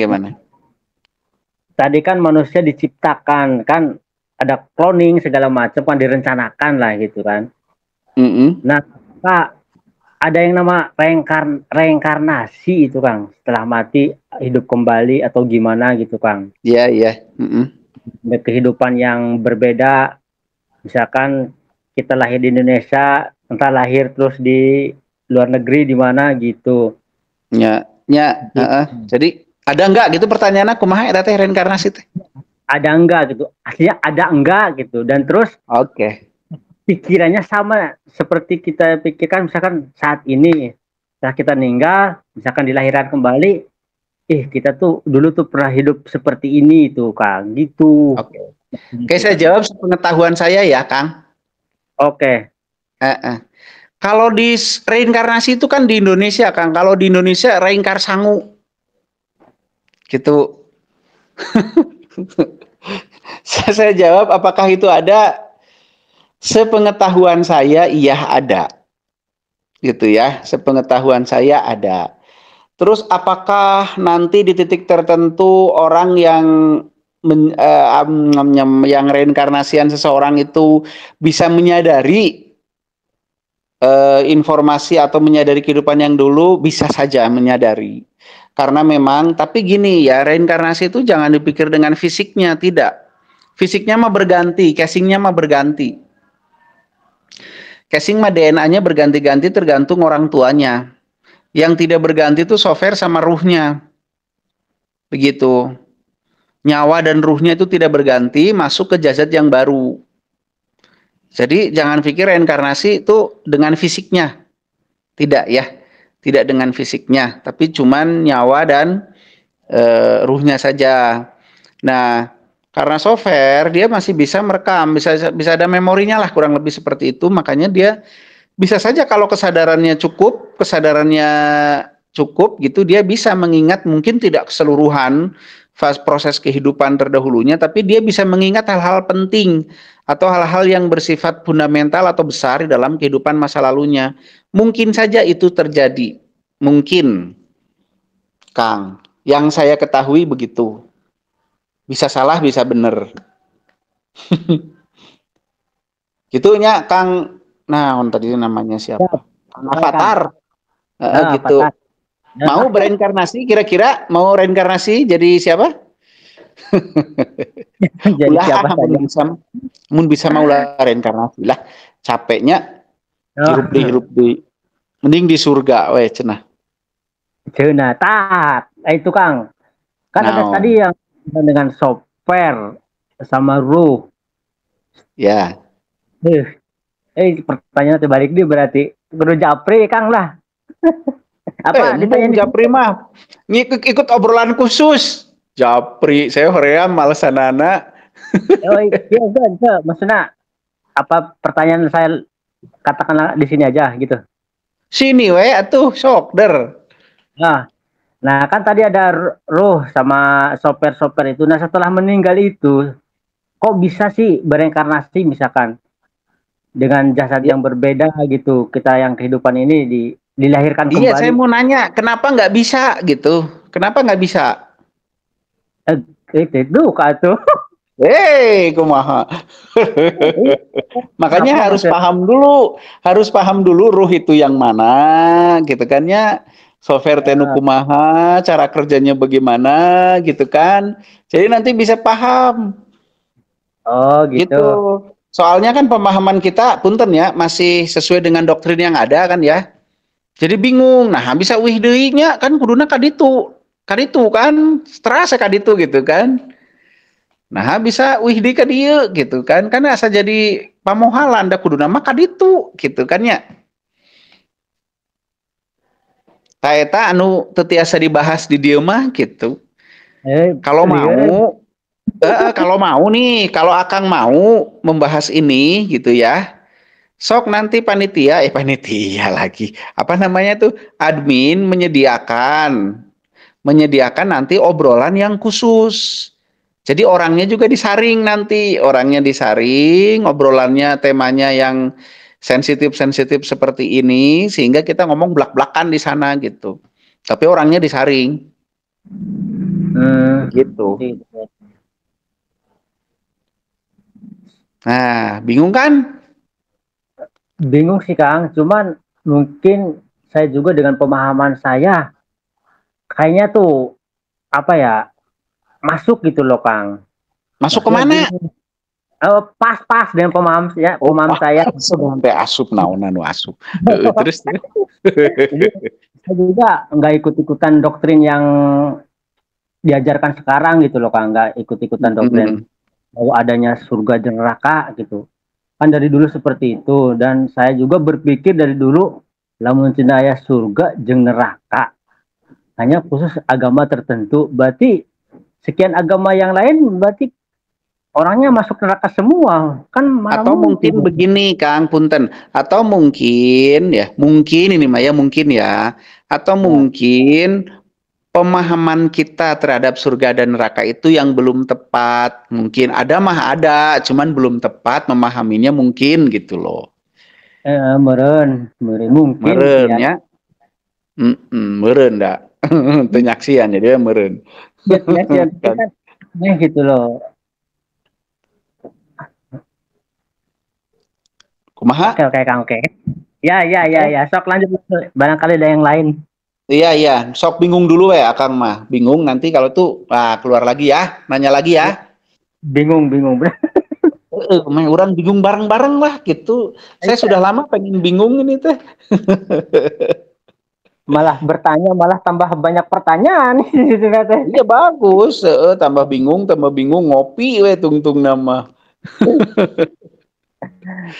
Tadi kan manusia diciptakan, kan ada cloning segala macam kan direncanakan lah gitu kan. Nah, Pak, ada yang nama reinkarnasi itu Kang, setelah mati hidup kembali atau gimana gitu Kang? Iya. Ada kehidupan yang berbeda, misalkan kita lahir di Indonesia, entah lahir terus di luar negeri di mana gitu. Jadi ada enggak gitu pertanyaannya, kumaha eta teh reinkarnasi teh? Ada enggak gitu. Artinya ada enggak gitu. Dan terus pikirannya sama seperti kita pikirkan misalkan saat ini setelah kita meninggal, misalkan dilahirkan kembali, kita tuh dulu tuh pernah hidup seperti ini tuh Kang, gitu. Oke, saya jawab sepengetahuan saya ya Kang. Kalau di reinkarnasi itu kan di Indonesia, Kang. Kalau di Indonesia reinkar sangu. Gitu. Saya jawab, apakah itu ada? Sepengetahuan saya, iya ada. Gitu ya, sepengetahuan saya ada. Terus apakah nanti di titik tertentu orang yang reinkarnasian seseorang itu bisa menyadari informasi atau menyadari kehidupan yang dulu? Bisa saja menyadari. Karena memang, tapi gini ya, reinkarnasi itu jangan dipikir dengan fisiknya, tidak. Fisiknya mah berganti, casingnya mah berganti. Casing mah DNA-nya berganti-ganti tergantung orang tuanya. Yang tidak berganti itu software sama ruhnya. Begitu. Nyawa dan ruhnya itu tidak berganti, masuk ke jasad yang baru. Jadi jangan pikir reinkarnasi itu dengan fisiknya. Tidak ya. Tidak dengan fisiknya, tapi cuman nyawa dan ruhnya saja. Nah, karena software dia masih bisa merekam, bisa ada memorinya lah, kurang lebih seperti itu. Makanya dia bisa saja kalau kesadarannya cukup gitu, dia bisa mengingat, mungkin tidak keseluruhan proses kehidupan terdahulunya, tapi dia bisa mengingat hal-hal penting atau hal-hal yang bersifat fundamental atau besar di dalam kehidupan masa lalunya. Mungkin saja itu terjadi. Mungkin, Kang. Yang saya ketahui begitu. Bisa salah, bisa bener. Gitunya Kang. Nah, tadi namanya siapa? Kang Avatar. Gitu. Avatar. Mau bereinkarnasi, kira-kira mau reinkarnasi jadi siapa? Jadi Ulah, siapa saja. mun bisa mau reinkarnasi lah. Capeknya hirup di mending di surga we cenah. Cenah tak. Itu Kang. Kan ada tadi yang dengan software sama ruh. Ya. Pertanyaan terbalik dia berarti guru japri Kang lah. Apa ditanya japri mah ikut obrolan khusus. Japri, saya hoream malesanana. Oh iya, maksudnya apa pertanyaan saya katakanlah di sini aja gitu. Sini we atuh sok der. Nah kan tadi ada ruh sama software itu. Nah setelah meninggal itu kok bisa sih bereinkarnasi misalkan dengan jasad yang berbeda gitu, kita yang kehidupan ini dilahirkan kembali. Iya, saya mau nanya kenapa nggak bisa gitu, kenapa nggak bisa? Itu tuh. Kumaha. Makanya harus paham dulu ruh itu yang mana gitu kan ya. Software tenu kumaha, cara kerjanya bagaimana gitu kan. Jadi nanti bisa paham. Oh gitu. Soalnya kan pemahaman kita punten ya masih sesuai dengan doktrin yang ada kan ya. Jadi bingung. Nah, bisa wih deui nya kan kuduna kaditu. Kaditu kan, terasa kaditu gitu kan. Nah, bisa wih di ka dieu gitu kan. Kan asa jadi pamohalan da kuduna mah kaditu gitu kan ya. Ta eta anu teu tiasa dibahas di dieu mah gitu. Kalau mau nih, kalau Akang mau membahas ini gitu ya. Sok nanti panitia lagi. Apa namanya tuh? Admin menyediakan nanti obrolan yang khusus. Jadi orangnya juga disaring nanti, obrolannya temanya yang sensitif seperti ini sehingga kita ngomong blak-blakan di sana gitu. Tapi orangnya disaring. Gitu. Nah, bingung kan? Bingung sih Kang, cuman mungkin saya juga dengan pemahaman saya kayaknya tuh apa ya masuk gitu loh Kang. Masuk kemana? Pas dengan pemaham saya. Sampai asup naonan asup. Terus jadi, saya juga nggak ikut-ikutan doktrin yang diajarkan sekarang gitu loh Kang, nggak ikut-ikutan doktrin bahwa adanya surga dan neraka gitu. Kan dari dulu seperti itu, dan saya juga berpikir dari dulu lamun cenah aya surga jeung neraka hanya khusus agama tertentu, berarti sekian agama yang lain berarti orangnya masuk neraka semua kan. Atau mungkin begini Kang Punten, atau mungkin ini mah ya mungkin ya, atau mungkin pemahaman kita terhadap surga dan neraka itu yang belum tepat. Mungkin ada, cuman belum tepat memahaminya mungkin gitu loh. Meren mungkin ya. Meren dah. Penyaksian jadi meren. Gitu loh. Kumaha? Oke Kang, oke. Ya. Sok lanjut. Barangkali ada yang lain. Iya. Sok bingung dulu ya Akang mah. Bingung nanti kalau tuh keluar lagi ya. Nanya lagi ya. Bingung. Orang bingung bareng-bareng lah gitu. Saya sudah lama pengen bingung ini teh. Malah bertanya malah tambah banyak pertanyaan. Iya bagus. Tambah bingung ngopi we tungtung nama.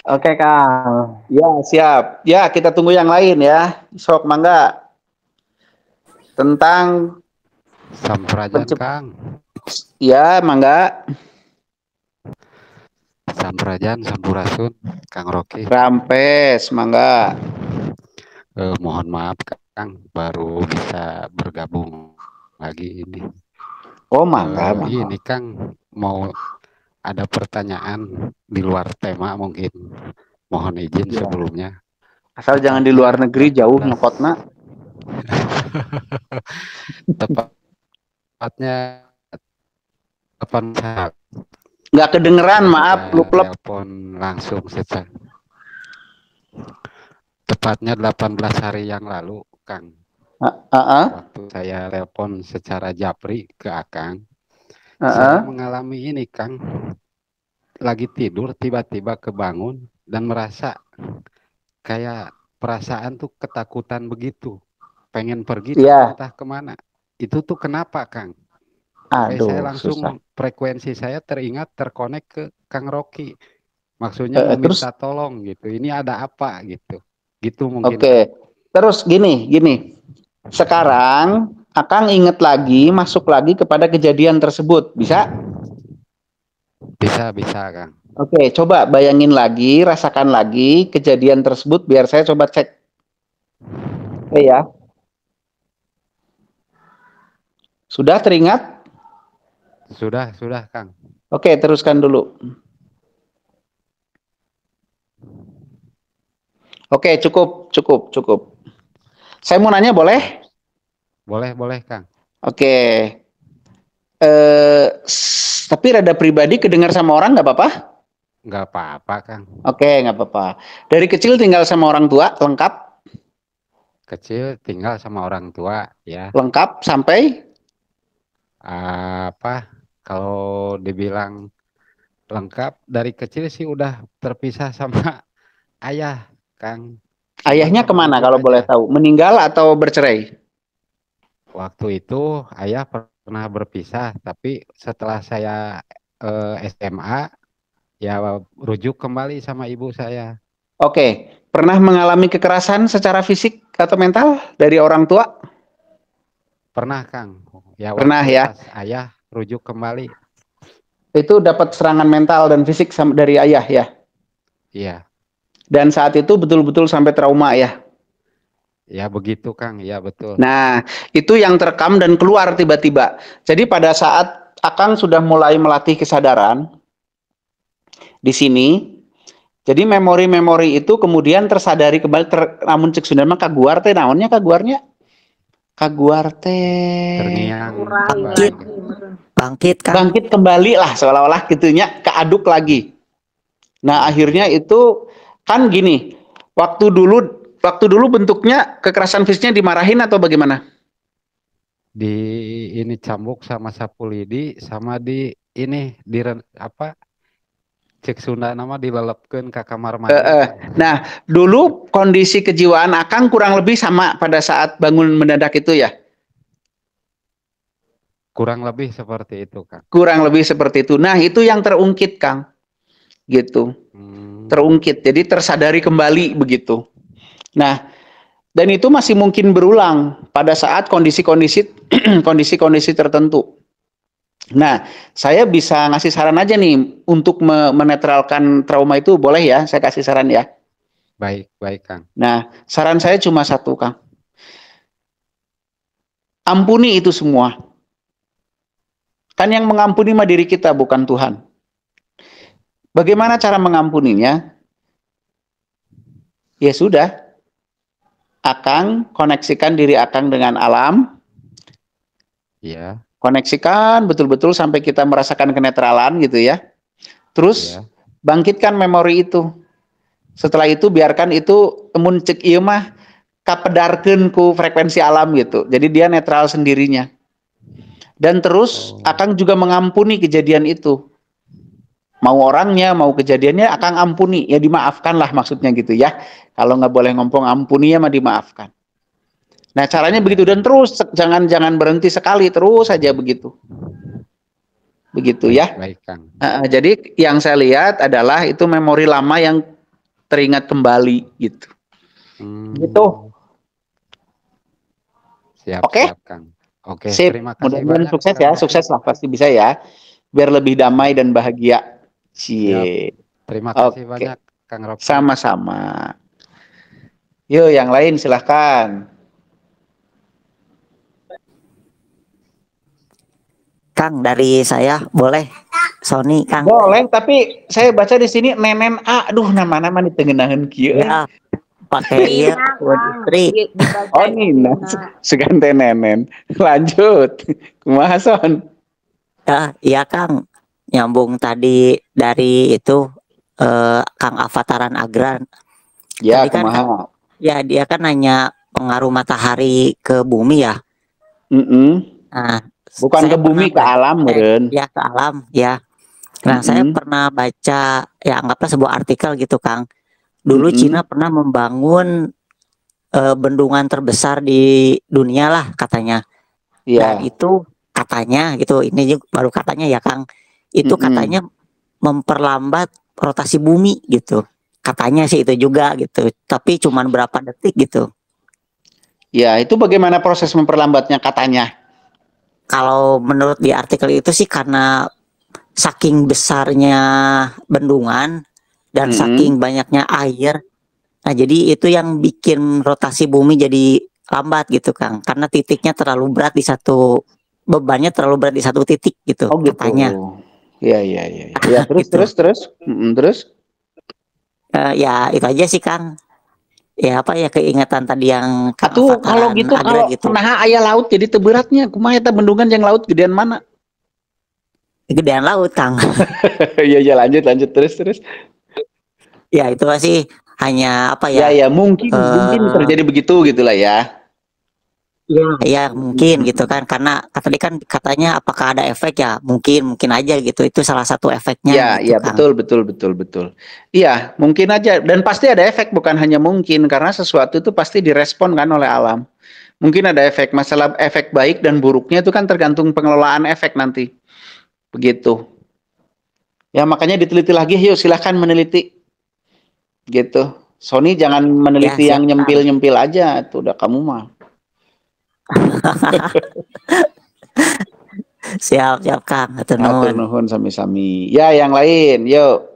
Oke Kang. Ya siap. Ya kita tunggu yang lain ya. Sok mangga. Tentang Sampurajan Kang. Ya mangga. Sampurajan, Sampurasun, Kang Rocky. Rampes mangga. Mohon maaf Kang, baru bisa bergabung lagi ini. Oh mangga. Ini Kang mau ada pertanyaan di luar tema mungkin. Mohon izin sebelumnya. Asal jangan di luar negeri jauh nyokotna. Tepatnya 18 Nggak kedengeran, saya maaf, luplep. telepon langsung secara tepatnya 18 hari yang lalu, Kang. Waktu saya telepon secara japri ke Akang, saya mengalami ini, Kang. Lagi tidur, tiba-tiba kebangun dan merasa kayak perasaan tuh ketakutan begitu. Pengen pergi, tapi entah kemana. Itu tuh kenapa, Kang? Sampai saya langsung susah. frekuensi saya teringat terkonek ke Kang Rocky. Maksudnya mau minta tolong gitu. Ini ada apa gitu. Gitu mungkin. Oke. Terus gini. Sekarang Akang inget lagi, masuk lagi kepada kejadian tersebut. Bisa? Bisa, Kang. Oke, coba bayangin lagi, rasakan lagi kejadian tersebut biar saya coba cek. Oke ya. Sudah teringat? Sudah, Kang. Oke, teruskan dulu. Oke, cukup. Saya mau nanya, boleh? Boleh, Kang. Oke. Tapi rada pribadi kedengar sama orang nggak apa-apa? Nggak apa-apa, Kang. Oke, nggak apa-apa. Dari kecil tinggal sama orang tua, lengkap? Kecil tinggal sama orang tua, ya. Lengkap sampai? Kalau dibilang lengkap, dari kecil sih udah terpisah sama ayah, Kang. Ayahnya kemana kalau boleh tahu? Meninggal atau bercerai? Waktu itu ayah pernah berpisah, tapi setelah saya SMA, ya rujuk kembali sama ibu saya. Oke, pernah mengalami kekerasan secara fisik atau mental dari orang tua? Pernah, Kang. Ya, pernah ya. Pas ayah rujuk kembali. Itu dapat serangan mental dan fisik dari ayah ya? Iya. Dan saat itu betul-betul sampai trauma ya? Ya begitu, Kang. Ya betul. Nah, itu yang terekam dan keluar tiba-tiba. Jadi pada saat Akang sudah mulai melatih kesadaran di sini, jadi memori-memori itu kemudian tersadari kembali. Namun cek Sunda mah kaguar teh, naonnya kaguarnya? Kaguar teh bangkit kembali lah, seolah-olah gitunya, keaduk lagi. Nah, akhirnya itu kan gini, waktu dulu bentuknya kekerasan fisiknya dimarahin atau bagaimana? Ini cambuk sama sapu lidi, sama cek Sunda nama dilelepkeun ke kamar mandi. Nah, dulu kondisi kejiwaan Akang kurang lebih sama pada saat bangun mendadak itu ya? Kurang lebih seperti itu, Kang. Kurang lebih seperti itu. Nah, itu yang terungkit, Kang. Gitu. Terungkit. Jadi tersadari kembali begitu. Nah, dan itu masih mungkin berulang pada saat kondisi-kondisi tertentu. Nah, saya bisa ngasih saran aja nih untuk menetralkan trauma itu, boleh ya? Saya kasih saran ya. Baik, Kang. Nah, saran saya cuma satu, Kang. Ampuni itu semua. Kan yang mengampuni mah diri kita, bukan Tuhan. Bagaimana cara mengampuninya? Ya sudah. Akang koneksikan diri Akang dengan alam. Iya. Koneksikan betul-betul sampai kita merasakan kenetralan gitu ya. Terus bangkitkan memori itu. Setelah itu biarkan itu mun cek ieu mah kapedarkeun ku frekuensi alam gitu. Jadi dia netral sendirinya. Dan terus Akang juga mengampuni kejadian itu. Mau orangnya, mau kejadiannya Akang ampuni. Ya dimaafkan lah maksudnya gitu ya. Kalau nggak boleh ngomong ampuni ya mah dimaafkan. Nah, caranya begitu, dan terus jangan berhenti sekali, terus saja begitu. Begitu ya. Baik, Kang. Jadi yang saya lihat adalah itu memori lama yang teringat kembali gitu. Gitu. Siap, Oke? Kang. Oke, terima kasih. Mudah-mudahan sukses ya, sukses lah pasti bisa ya. Biar lebih damai dan bahagia. Cie. Terima kasih banyak, Kang Rocky. Sama-sama. Yuk, yang lain silahkan. Kang, dari saya boleh? Sony, Kang. Boleh, tapi saya baca di sini Nenen A. Aduh, nama-nama ditengenahan kieu. Ya, pakai iya, istri. Oh, Nina. Segante Nenen. Lanjut. Kumaha, Son? Iya Kang, nyambung tadi dari itu Kang Avataran Agran. Ya, Tadi kan kumaha? ya dia kan nanya pengaruh matahari ke bumi ya. Nah, Bukan saya ke bumi, ke alam, Ren. ya ke alam ya. Nah, saya pernah baca ya anggaplah sebuah artikel gitu Kang. Dulu Cina pernah membangun bendungan terbesar di dunia lah katanya. Dan itu katanya gitu, ini baru katanya ya Kang, itu katanya memperlambat rotasi bumi gitu. Katanya sih itu juga gitu, tapi cuman berapa detik gitu. Ya, itu bagaimana proses memperlambatnya katanya? Kalau menurut di artikel itu sih karena saking besarnya bendungan dan saking banyaknya air. Nah, jadi itu yang bikin rotasi bumi jadi lambat gitu Kang, karena titiknya terlalu berat di satu bebannya terlalu berat di satu titik gitu katanya. Iya. Ya, terus. Ya itu aja sih Kang. Ya apa ya keingetan tadi yang Atuh kalau gitu kalau gitu. Nah aya laut jadi teberatnya kumaha eta bendungan yang laut gedean mana? Gedean laut Kang. Iya lanjut terus. Ya itu sih hanya apa ya? Ya mungkin terjadi begitu gitulah ya. Ya mungkin gitu kan, karena tadi kan katanya apakah ada efek ya, mungkin aja gitu, itu salah satu efeknya gitu, ya Kang. betul. Iya mungkin aja, dan pasti ada efek, bukan hanya mungkin, karena sesuatu itu pasti direspon kan oleh alam. Mungkin ada efek, masalah efek baik dan buruknya itu kan tergantung pengelolaan efek nanti, begitu. Ya makanya diteliti lagi, yuk silahkan meneliti, gitu. Sony jangan meneliti yang nyempil aja, itu udah kamu mah. Siap Kang, atur nuhun sami-sami. Ya yang lain, yuk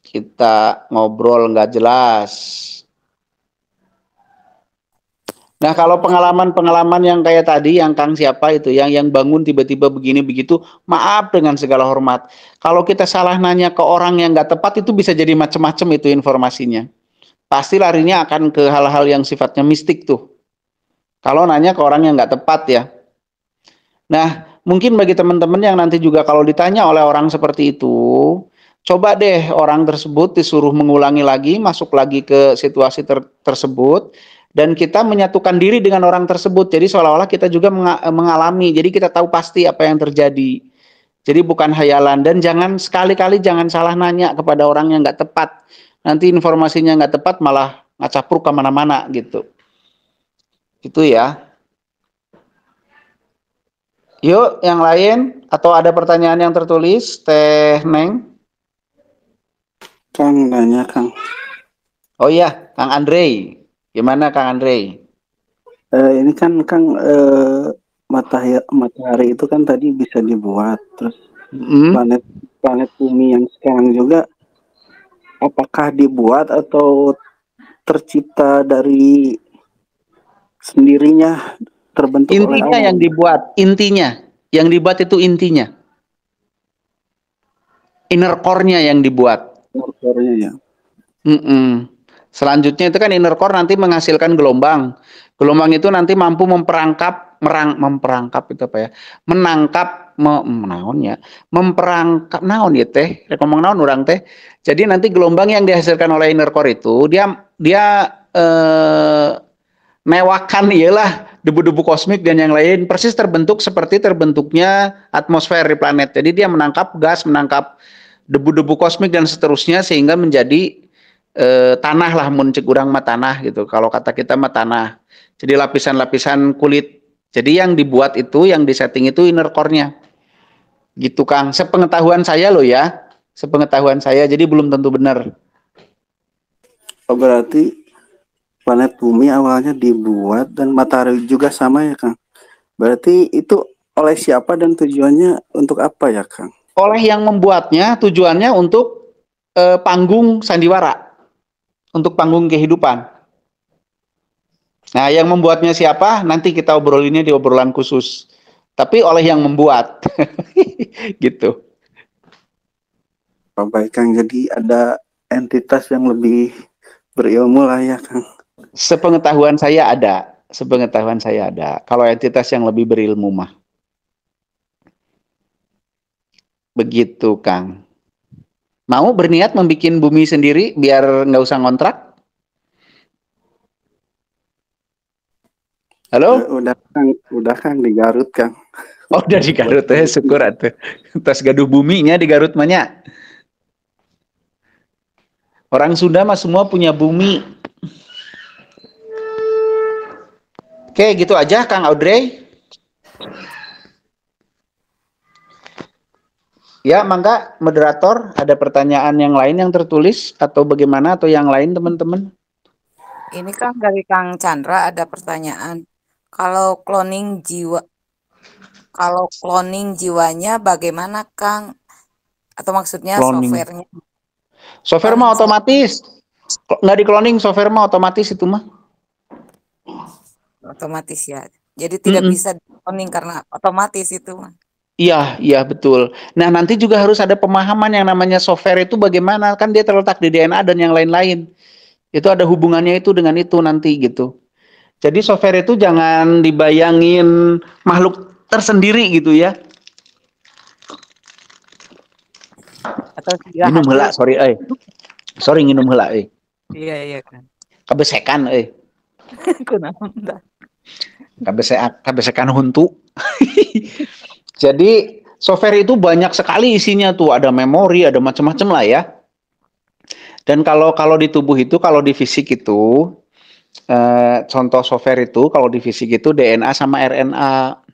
kita ngobrol nggak jelas. Nah kalau pengalaman yang kayak tadi, yang Kang siapa itu, yang bangun tiba-tiba begini begitu, maaf dengan segala hormat. Kalau kita salah nanya ke orang yang nggak tepat itu bisa jadi macam-macam itu informasinya. Pasti larinya akan ke hal-hal yang sifatnya mistik tuh. Kalau nanya ke orang yang nggak tepat ya. Nah, mungkin bagi teman-teman yang nanti juga kalau ditanya oleh orang seperti itu, coba deh orang tersebut disuruh mengulangi lagi, masuk lagi ke situasi tersebut, dan kita menyatukan diri dengan orang tersebut. Jadi seolah-olah kita juga mengalami, jadi kita tahu pasti apa yang terjadi. Jadi bukan hayalan, dan jangan sekali-kali jangan salah nanya kepada orang yang nggak tepat. Nanti informasinya nggak tepat malah ngacapruk kemana-mana gitu. Itu ya. Yuk, yang lain atau ada pertanyaan yang tertulis, Teh Neng? Kang nanya Kang. Oh iya, Kang Andre. Gimana Kang Andre? Ini kan Kang matahari itu kan tadi bisa dibuat, terus planet bumi yang sekarang juga apakah dibuat atau tercipta dari sendirinya, terbentuk oleh intinya yang dibuat, yang dibuat itu intinya, inner core-nya yang dibuat. Inner core-nya ya. Selanjutnya itu kan inner core nanti menghasilkan gelombang. Gelombang itu nanti mampu memperangkap itu apa ya? Menangkap memperangkap naon ya teh? Ngomong naon orang teh. Jadi nanti gelombang yang dihasilkan oleh inner core itu dia mewakan ialah debu-debu kosmik dan yang lain persis terbentuk seperti terbentuknya atmosfer di planet. Jadi dia menangkap gas, menangkap debu-debu kosmik dan seterusnya sehingga menjadi tanah lah, mun cek urang mah tanah gitu. Kalau kata kita mah tanah. Jadi lapisan-lapisan kulit. Jadi yang dibuat itu, yang disetting itu inner core-nya. Gitu Kang. Sepengetahuan saya loh ya. Sepengetahuan saya, jadi belum tentu benar. Oh, berarti planet bumi awalnya dibuat dan matahari juga sama ya Kang. Berarti itu oleh siapa dan tujuannya untuk apa ya Kang? Oleh yang membuatnya, tujuannya untuk panggung sandiwara. Untuk panggung kehidupan. Nah, yang membuatnya siapa? Nanti kita obrolinnya di obrolan khusus. Tapi oleh yang membuat. Gitu. Baik Kang, jadi ada entitas yang lebih berilmu lah ya Kang. Sepengetahuan saya ada. Kalau entitas yang lebih berilmu mah. Begitu, Kang. Mau berniat membuat bumi sendiri biar nggak usah ngontrak? Halo? Udah Kang di Garut, Kang. Oh, udah di Garut ya, syukur atuh. Tas gaduh buminya di Garut manya. Orang Sunda mah semua punya bumi. Oke, gitu aja Kang Audrey. Ya, mangga moderator, ada pertanyaan yang lain yang tertulis atau bagaimana atau yang lain teman-teman? Ini Kang dari Kang Chandra ada pertanyaan. Kalau cloning jiwanya bagaimana Kang? Atau maksudnya softwarenya? Software mah otomatis. Nggak di cloning, software mah otomatis itu mah. Otomatis ya. Jadi tidak bisa di cloning karena otomatis itu mah. Iya, iya betul. Nah, nanti juga harus ada pemahaman yang namanya software itu bagaimana, kan dia terletak di DNA dan yang lain-lain. Itu ada hubungannya itu dengan itu nanti gitu. Jadi software itu jangan dibayangin makhluk tersendiri gitu ya. Atau minum heula, sorry nginum heula Iya kan. Kabesekan Kunaon? Kabesekan huntu. Jadi software itu banyak sekali isinya tuh, ada memori, ada macam-macam lah ya. Dan kalau di tubuh itu, kalau di fisik itu, contoh software itu, kalau di fisik itu DNA sama RNA.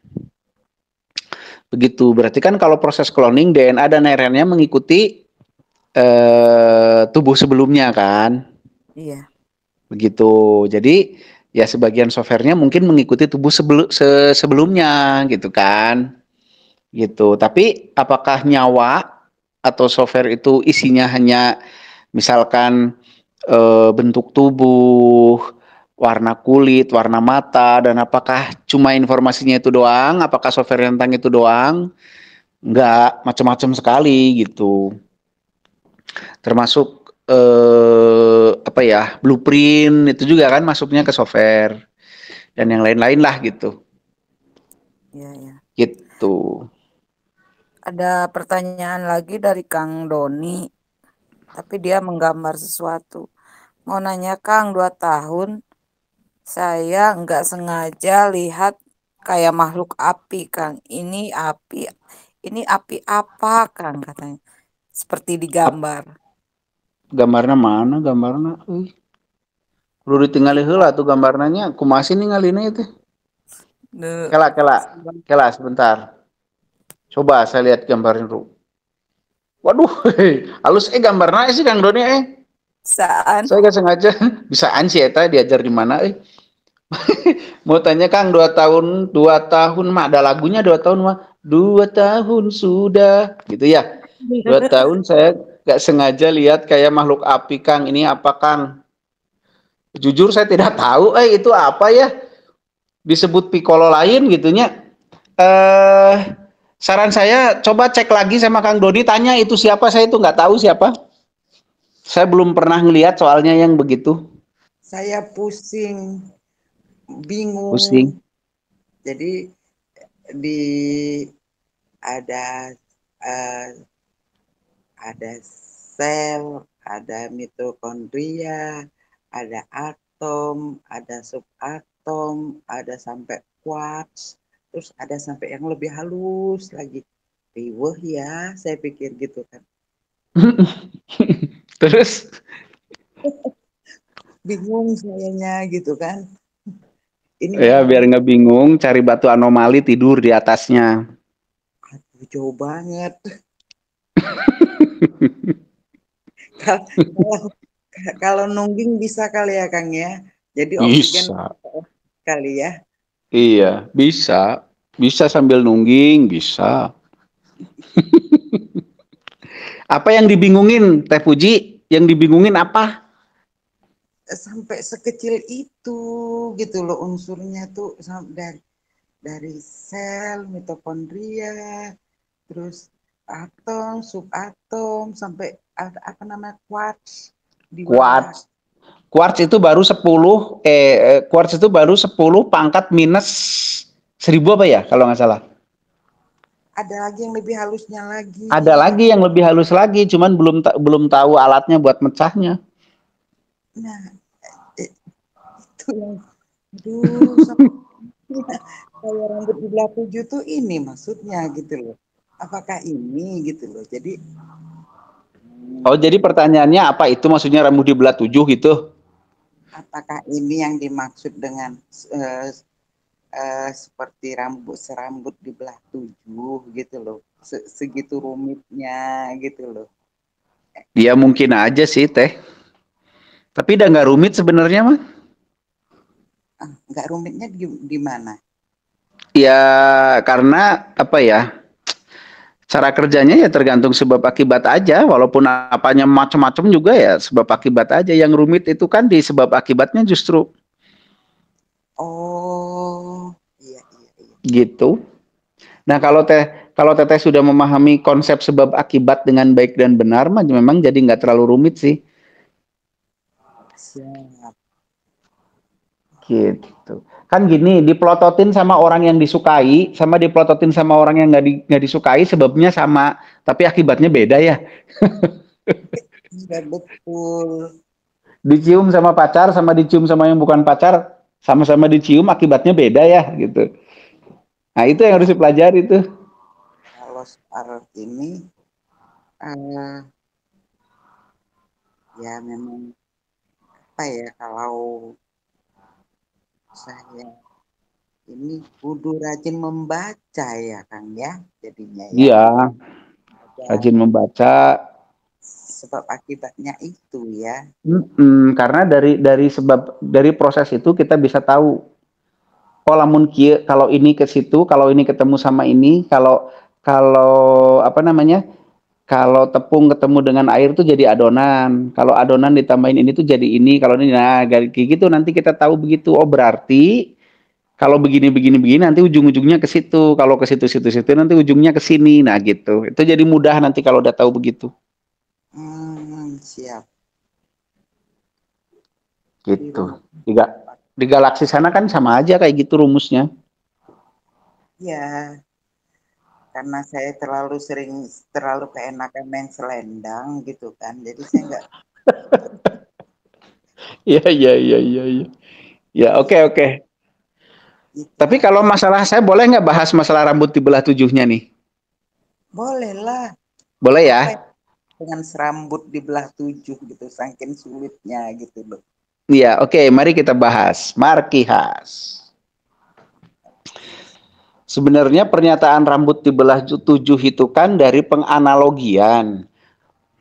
Begitu, berarti kan kalau proses cloning DNA dan RNA mengikuti tubuh sebelumnya kan. Iya. Begitu, jadi ya sebagian softwarenya mungkin mengikuti tubuh sebelumnya gitu kan. Gitu. Tapi apakah nyawa atau software itu isinya hanya misalkan bentuk tubuh, warna kulit, warna mata, dan apakah cuma informasinya itu doang? Apakah software tentang itu doang? Enggak, macam-macam sekali gitu. Termasuk blueprint itu juga kan masuknya ke software dan yang lain-lain lah gitu. Iya. Gitu. Ada pertanyaan lagi dari Kang Doni, tapi dia menggambar sesuatu. Mau nanya Kang, 2 tahun saya nggak sengaja lihat kayak makhluk api Kang. Ini api apa Kang katanya? Seperti digambar. Gambarnya mana? Gambarnya? Perlu ditinggali heula tuh gambarnya. Kumaha ningalina itu? Kela sebentar. Coba saya lihat gambarnya dulu. Waduh, halus gambarnya sih Kang Doni Saan? Saya nggak sengaja. Bisaan sih eta diajar di mana Mau tanya Kang, 2 tahun mah ada lagunya 2 tahun mah. 2 tahun sudah gitu ya. 2 tahun saya nggak sengaja lihat kayak makhluk api Kang. Ini apa Kang? Jujur saya tidak tahu itu apa ya. Disebut Piccolo lain gitunya. Saran saya coba cek lagi sama Kang Dodi, tanya itu siapa, saya itu nggak tahu siapa. Saya belum pernah ngelihat soalnya yang begitu. Saya pusing, bingung. Pusing. Jadi ada sel, ada mitokondria, ada atom, ada subatom, ada sampai quarks. Terus ada sampai yang lebih halus lagi. Riweuh ya, saya pikir gitu kan. Terus? Bingung sayanya gitu kan. Ini ya biar nggak bingung, cari batu anomali tidur di atasnya. Aduh, jauh banget. Kalau nungging bisa kali ya Kang ya. Jadi oksigen bisa kali ya. Iya, bisa sambil nungging, bisa. Apa yang dibingungin, Teh Puji? Yang dibingungin apa? Sampai sekecil itu gitu loh unsurnya tuh dari sel, mitokondria, terus atom, subatom, sampai apa namanya quarks. Quarks itu baru 10 pangkat minus 1000 apa ya kalau nggak salah. ada lagi yang lebih halusnya lagi. Ada lagi yang lebih halus lagi, cuman belum tahu alatnya buat mecahnya. Nah, itu yang aduh kayak rambut di belah 7 tuh ini maksudnya gitu loh. Apakah ini gitu loh. Jadi oh, jadi pertanyaannya apa itu maksudnya rambut di belah 7 gitu? Apakah ini yang dimaksud dengan seperti serambut di belah 7 gitu loh. Segitu rumitnya gitu loh. Ya mungkin aja sih Teh. Tapi udah nggak rumit sebenarnya mah. Nggak rumitnya di mana? Ya karena apa ya? Cara kerjanya ya tergantung sebab akibat aja. Walaupun apanya macam-macam juga ya sebab akibat aja. Yang rumit itu kan di sebab akibatnya justru. Oh, iya. Gitu. Nah kalau Teteh sudah memahami konsep sebab akibat dengan baik dan benar, mah memang jadi nggak terlalu rumit sih. Siap. Gitu. Kan gini, diplototin sama orang yang disukai, sama diplototin sama orang yang nggak disukai, sebabnya sama, tapi akibatnya beda ya. Iya betul. Dicium sama pacar, sama dicium sama yang bukan pacar, sama-sama dicium, akibatnya beda ya, gitu. Nah itu yang harus dipelajari tuh. Kalau soal ini, ya memang apa ya, kalau saya ini kudu rajin membaca ya Kang ya jadinya ya. Iya, rajin membaca. Sebab akibatnya itu ya. Karena dari proses itu kita bisa tahu. Oh lamun kieu, kalau ini ke situ, kalau ini ketemu sama ini, kalau apa namanya? Kalau tepung ketemu dengan air tuh jadi adonan. Kalau adonan ditambahin ini tuh jadi ini. Kalau ini, nah kayak gitu nanti kita tahu begitu. Oh berarti kalau begini nanti ujung-ujungnya ke situ. Kalau ke situ nanti ujungnya ke sini. Nah gitu. Itu jadi mudah nanti kalau udah tahu begitu. Siap. Gitu. Di galaksi sana kan sama aja kayak gitu rumusnya. Ya. Karena saya terlalu keenakan main selendang gitu kan. Jadi saya enggak. Iya. Ya oke. Gitu. Tapi kalau masalah saya boleh nggak bahas masalah rambut di belah 7-nya nih? Boleh lah. Boleh ya? Dengan serambut di belah 7 gitu, saking sulitnya gitu loh. Iya, oke, mari kita bahas. Markihas. Sebenarnya pernyataan rambut di belah 7 itu kan dari penganalogian.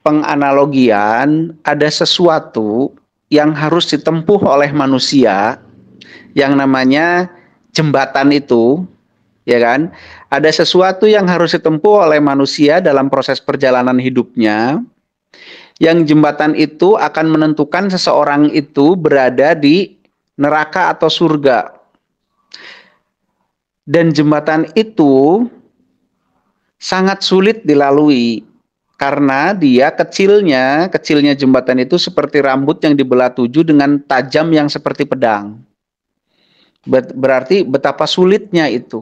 Penganalogian ada sesuatu yang harus ditempuh oleh manusia yang namanya jembatan itu, ya kan? Ada sesuatu yang harus ditempuh oleh manusia dalam proses perjalanan hidupnya. Yang jembatan itu akan menentukan seseorang itu berada di neraka atau surga. Dan jembatan itu sangat sulit dilalui karena dia kecilnya jembatan itu seperti rambut yang dibelah 7 dengan tajam yang seperti pedang. Berarti betapa sulitnya itu.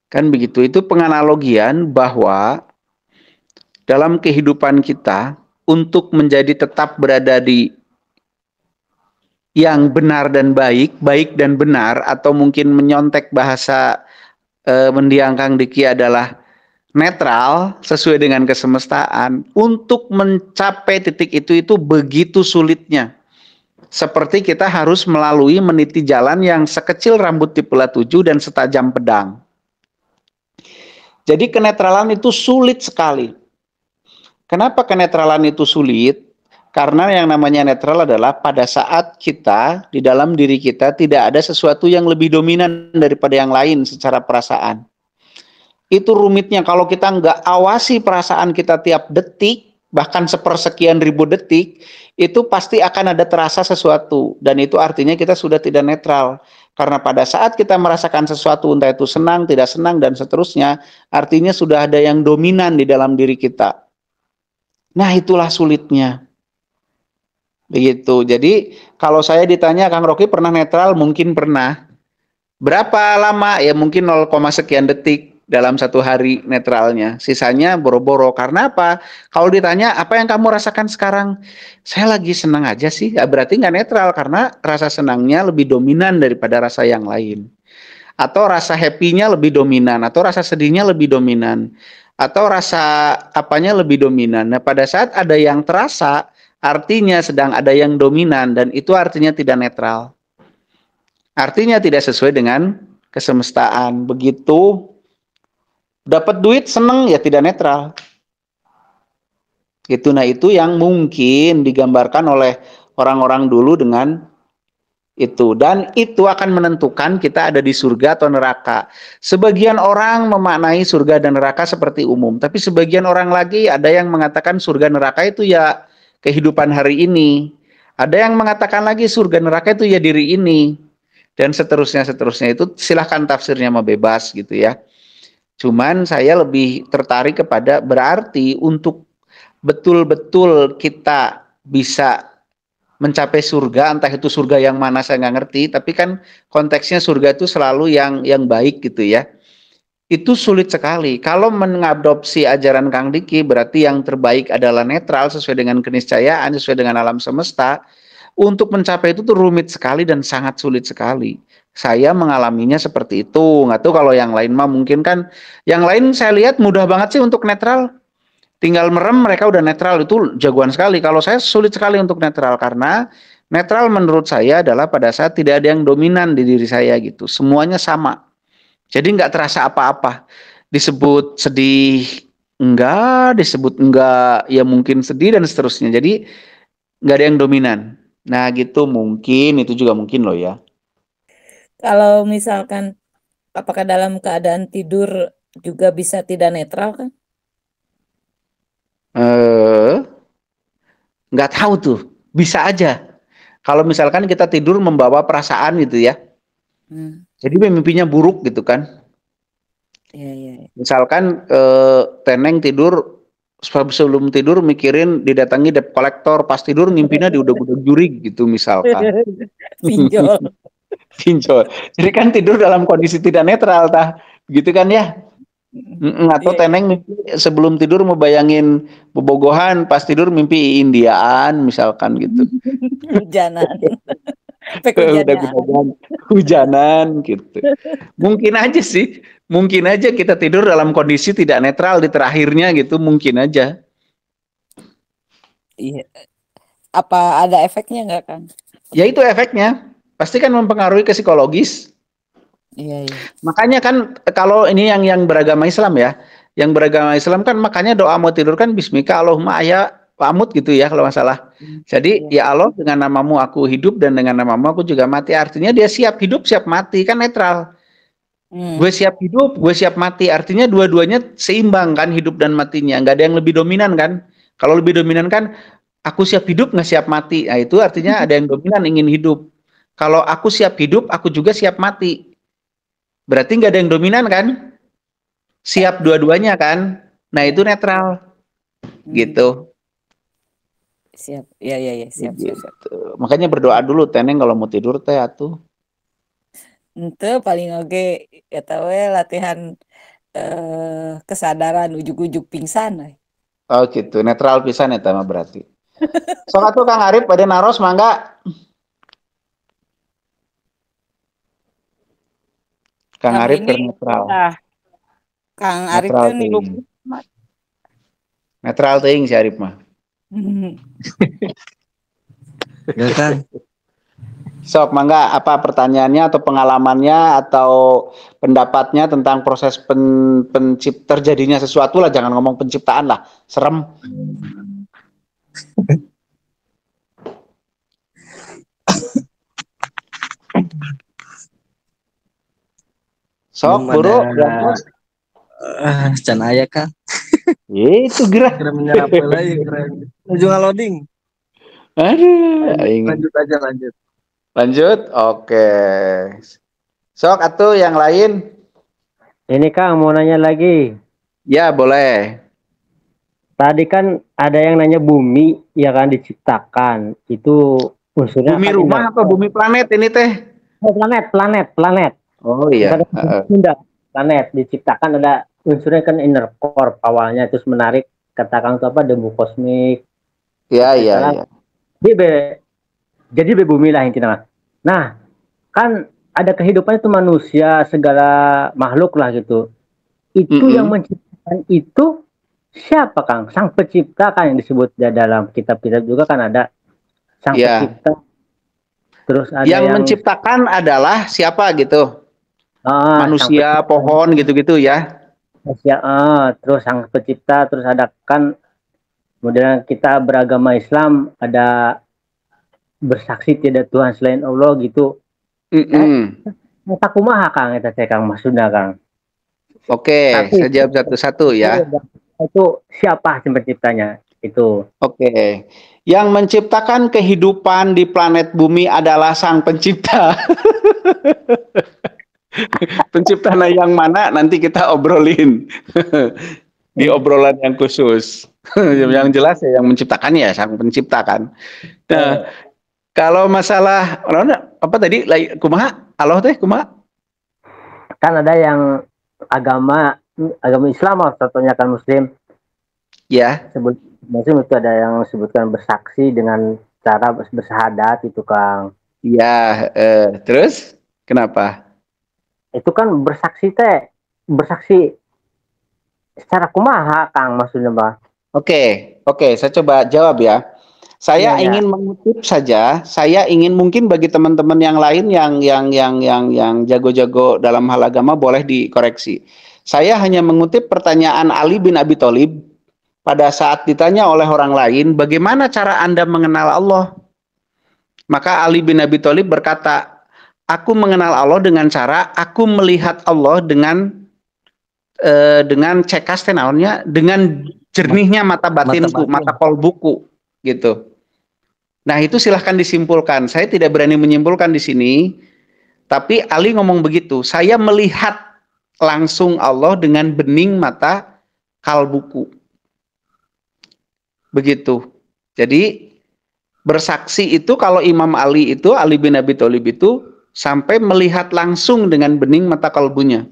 Kan begitu, itu penganalogian bahwa dalam kehidupan kita untuk menjadi tetap berada di yang benar dan baik dan benar, atau mungkin menyontek bahasa mendiang Kang Diki adalah netral sesuai dengan kesemestaan. Untuk mencapai titik itu begitu sulitnya. Seperti kita harus melalui meniti jalan yang sekecil rambut di belah 7 dan setajam pedang. Jadi kenetralan itu sulit sekali. Kenapa kenetralan itu sulit? Karena yang namanya netral adalah pada saat kita, di dalam diri kita tidak ada sesuatu yang lebih dominan daripada yang lain secara perasaan. Itu rumitnya kalau kita nggak awasi perasaan kita tiap detik, bahkan sepersekian ribu detik, itu pasti akan ada terasa sesuatu. Dan itu artinya kita sudah tidak netral. Karena pada saat kita merasakan sesuatu, entah itu senang, tidak senang, dan seterusnya, artinya sudah ada yang dominan di dalam diri kita. Nah itulah sulitnya. Begitu. Jadi kalau saya ditanya Kang Rocky pernah netral? Mungkin pernah. Berapa lama? Ya mungkin 0, sekian detik. dalam satu hari netralnya. Sisanya boro-boro. Karena apa? Kalau ditanya apa yang kamu rasakan sekarang? Saya lagi senang aja sih. Berarti nggak netral karena rasa senangnya lebih dominan daripada rasa yang lain. Atau rasa happy-nya lebih dominan. Atau rasa sedihnya lebih dominan. Atau rasa apanya lebih dominan. Nah, pada saat ada yang terasa, artinya sedang ada yang dominan. Dan itu artinya tidak netral. Artinya tidak sesuai dengan kesemestaan. Begitu dapat duit seneng ya tidak netral. Gitu. Nah itu yang mungkin digambarkan oleh orang-orang dulu dengan itu. Dan itu akan menentukan kita ada di surga atau neraka. Sebagian orang memaknai surga dan neraka seperti umum. Tapi sebagian orang lagi ada yang mengatakan surga neraka itu ya kehidupan hari ini. Ada yang mengatakan lagi surga neraka itu ya diri ini. Dan seterusnya itu silahkan tafsirnya mau bebas gitu ya. Cuman saya lebih tertarik kepada berarti untuk betul-betul kita bisa mencapai surga, entah itu surga yang mana saya nggak ngerti, tapi kan konteksnya surga itu selalu yang baik gitu ya. Itu sulit sekali. Kalau mengadopsi ajaran Kang Diki berarti yang terbaik adalah netral sesuai dengan keniscayaan, sesuai dengan alam semesta. Untuk mencapai itu tuh rumit sekali dan sangat sulit sekali. Saya mengalaminya seperti itu. Nggak tahu kalau yang lain mah mungkin kan. Yang lain saya lihat mudah banget sih untuk netral. Tinggal merem mereka udah netral. Itu jagoan sekali. Kalau saya sulit sekali untuk netral. Karena netral menurut saya adalah pada saat tidak ada yang dominan di diri saya gitu. Semuanya sama. Jadi nggak terasa apa-apa. Disebut sedih enggak, disebut enggak ya mungkin sedih dan seterusnya. Jadi nggak ada yang dominan. Nah gitu mungkin, itu juga mungkin loh ya. Kalau misalkan apakah dalam keadaan tidur juga bisa tidak netral kan? Nggak tahu tuh, bisa aja. Kalau misalkan kita tidur membawa perasaan gitu ya. Jadi mimpinya buruk gitu kan. Iya. Misalkan Teneng tidur sebelum tidur mikirin didatangi debt collector, pas tidur mimpinya di udah jurig gitu misalkan. Pinjol. Jadi kan tidur dalam kondisi tidak netral tah, gitu kan ya? Atau Teneng mimpi sebelum tidur mau bayangin bobogohan, pas tidur mimpi Indiaan misalkan gitu. Hujanan. Hujanan gitu. Mungkin aja sih, mungkin aja kita tidur dalam kondisi tidak netral di terakhirnya gitu, mungkin aja. Iya. Apa ada efeknya nggak Kang? Ya itu efeknya. Pasti kan mempengaruhi ke psikologis. Iya. Makanya kan kalau ini yang beragama Islam ya, yang beragama Islam kan makanya doa mau tidur kan Bismika Allahumma ya pamut gitu ya kalau masalah. Jadi ya Allah dengan namamu aku hidup dan dengan namamu aku juga mati. Artinya dia siap hidup siap mati kan netral. Gue siap hidup, gue siap mati. Artinya dua-duanya seimbang kan hidup dan matinya. Nggak ada yang lebih dominan kan. Kalau lebih dominan kan aku siap hidup nggak siap mati. Nah itu artinya ada yang dominan ingin hidup. Kalau aku siap hidup, aku juga siap mati. Berarti nggak ada yang dominan kan? Siap dua-duanya kan? Nah itu netral. Gitu. Siap. Iya. Siap. Makanya berdoa dulu Teneng kalau mau tidur teh atuh. Itu paling oke ya tahu ya latihan kesadaran ujuk-ujuk pingsan. Oh gitu, netral pisan ya mah berarti. Sok atuh Kang Arif pada naros mangga. Kang Arif netral. Kang Arif kan netral teuing si Arif mah. Ya Kang. Sok mangga apa pertanyaannya atau pengalamannya atau pendapatnya tentang proses terjadinya sesuatu lah, jangan ngomong penciptaan lah, serem. Sok buru can aya Kang. Itu gerak. Kira menyerap lagi keren. Ujung loading. Aduh, lanjut. Oke. Sok atuh yang lain. Ini Kang mau nanya lagi. Ya, boleh. Tadi kan ada yang nanya bumi ya kan diciptakan. Itu unsurnya bumi rumah apa bumi planet ini teh? Planet. Oh iya. planet diciptakan ada unsurnya kan inner core awalnya, terus menarik katakan itu apa debu kosmik. Iya. Jadi bumi lah intinya. Nah, kan ada kehidupan itu manusia, segala makhluk lah gitu. Itu yang menciptakan itu siapa, Kang? Sang pencipta kan yang disebut di dalam kitab-kitab juga kan ada sang pencipta. Terus ada yang menciptakan adalah siapa gitu? Manusia, pohon gitu-gitu ya. Terus sang pencipta, terus ada kan kemudian kita beragama Islam ada bersaksi tidak Tuhan selain Allah gitu. Tak kumaha Kang eta teh Kang maksudna Kang. Oke, saya jawab satu-satu ya. Itu siapa penciptanya itu? Oke. Yang menciptakan kehidupan di planet bumi adalah sang pencipta. Penciptanya yang mana nanti kita obrolin di obrolan yang khusus. Yang jelas ya yang menciptakannya sang pencipta kan. Nah, kalau masalah apa tadi kumaha? Allah teh kumaha? Kan ada yang agama Islam contohnya kan Muslim. Ya. Muslim itu ada yang disebutkan bersaksi dengan cara bersahadat itu Kang. Ya, terus kenapa? Itu kan bersaksi secara kumaha Kang maksudnya Pak? Oke, saya coba jawab ya. Saya ingin mengutip saja. Saya ingin mungkin bagi teman-teman yang lain yang jago-jago dalam hal agama boleh dikoreksi. Saya hanya mengutip pertanyaan Ali bin Abi Thalib pada saat ditanya oleh orang lain, bagaimana cara Anda mengenal Allah? Maka Ali bin Abi Thalib berkata, aku mengenal Allah dengan cara aku melihat Allah dengan cekas tenaunnya, dengan jernihnya mata batinku, mata kolbuku gitu. Nah, itu silahkan disimpulkan. Saya tidak berani menyimpulkan di sini, tapi Ali ngomong begitu. Saya melihat langsung Allah dengan bening mata kalbuku. Begitu. Jadi bersaksi itu kalau Imam Ali bin Abi Thalib itu sampai melihat langsung dengan bening mata kalbunya.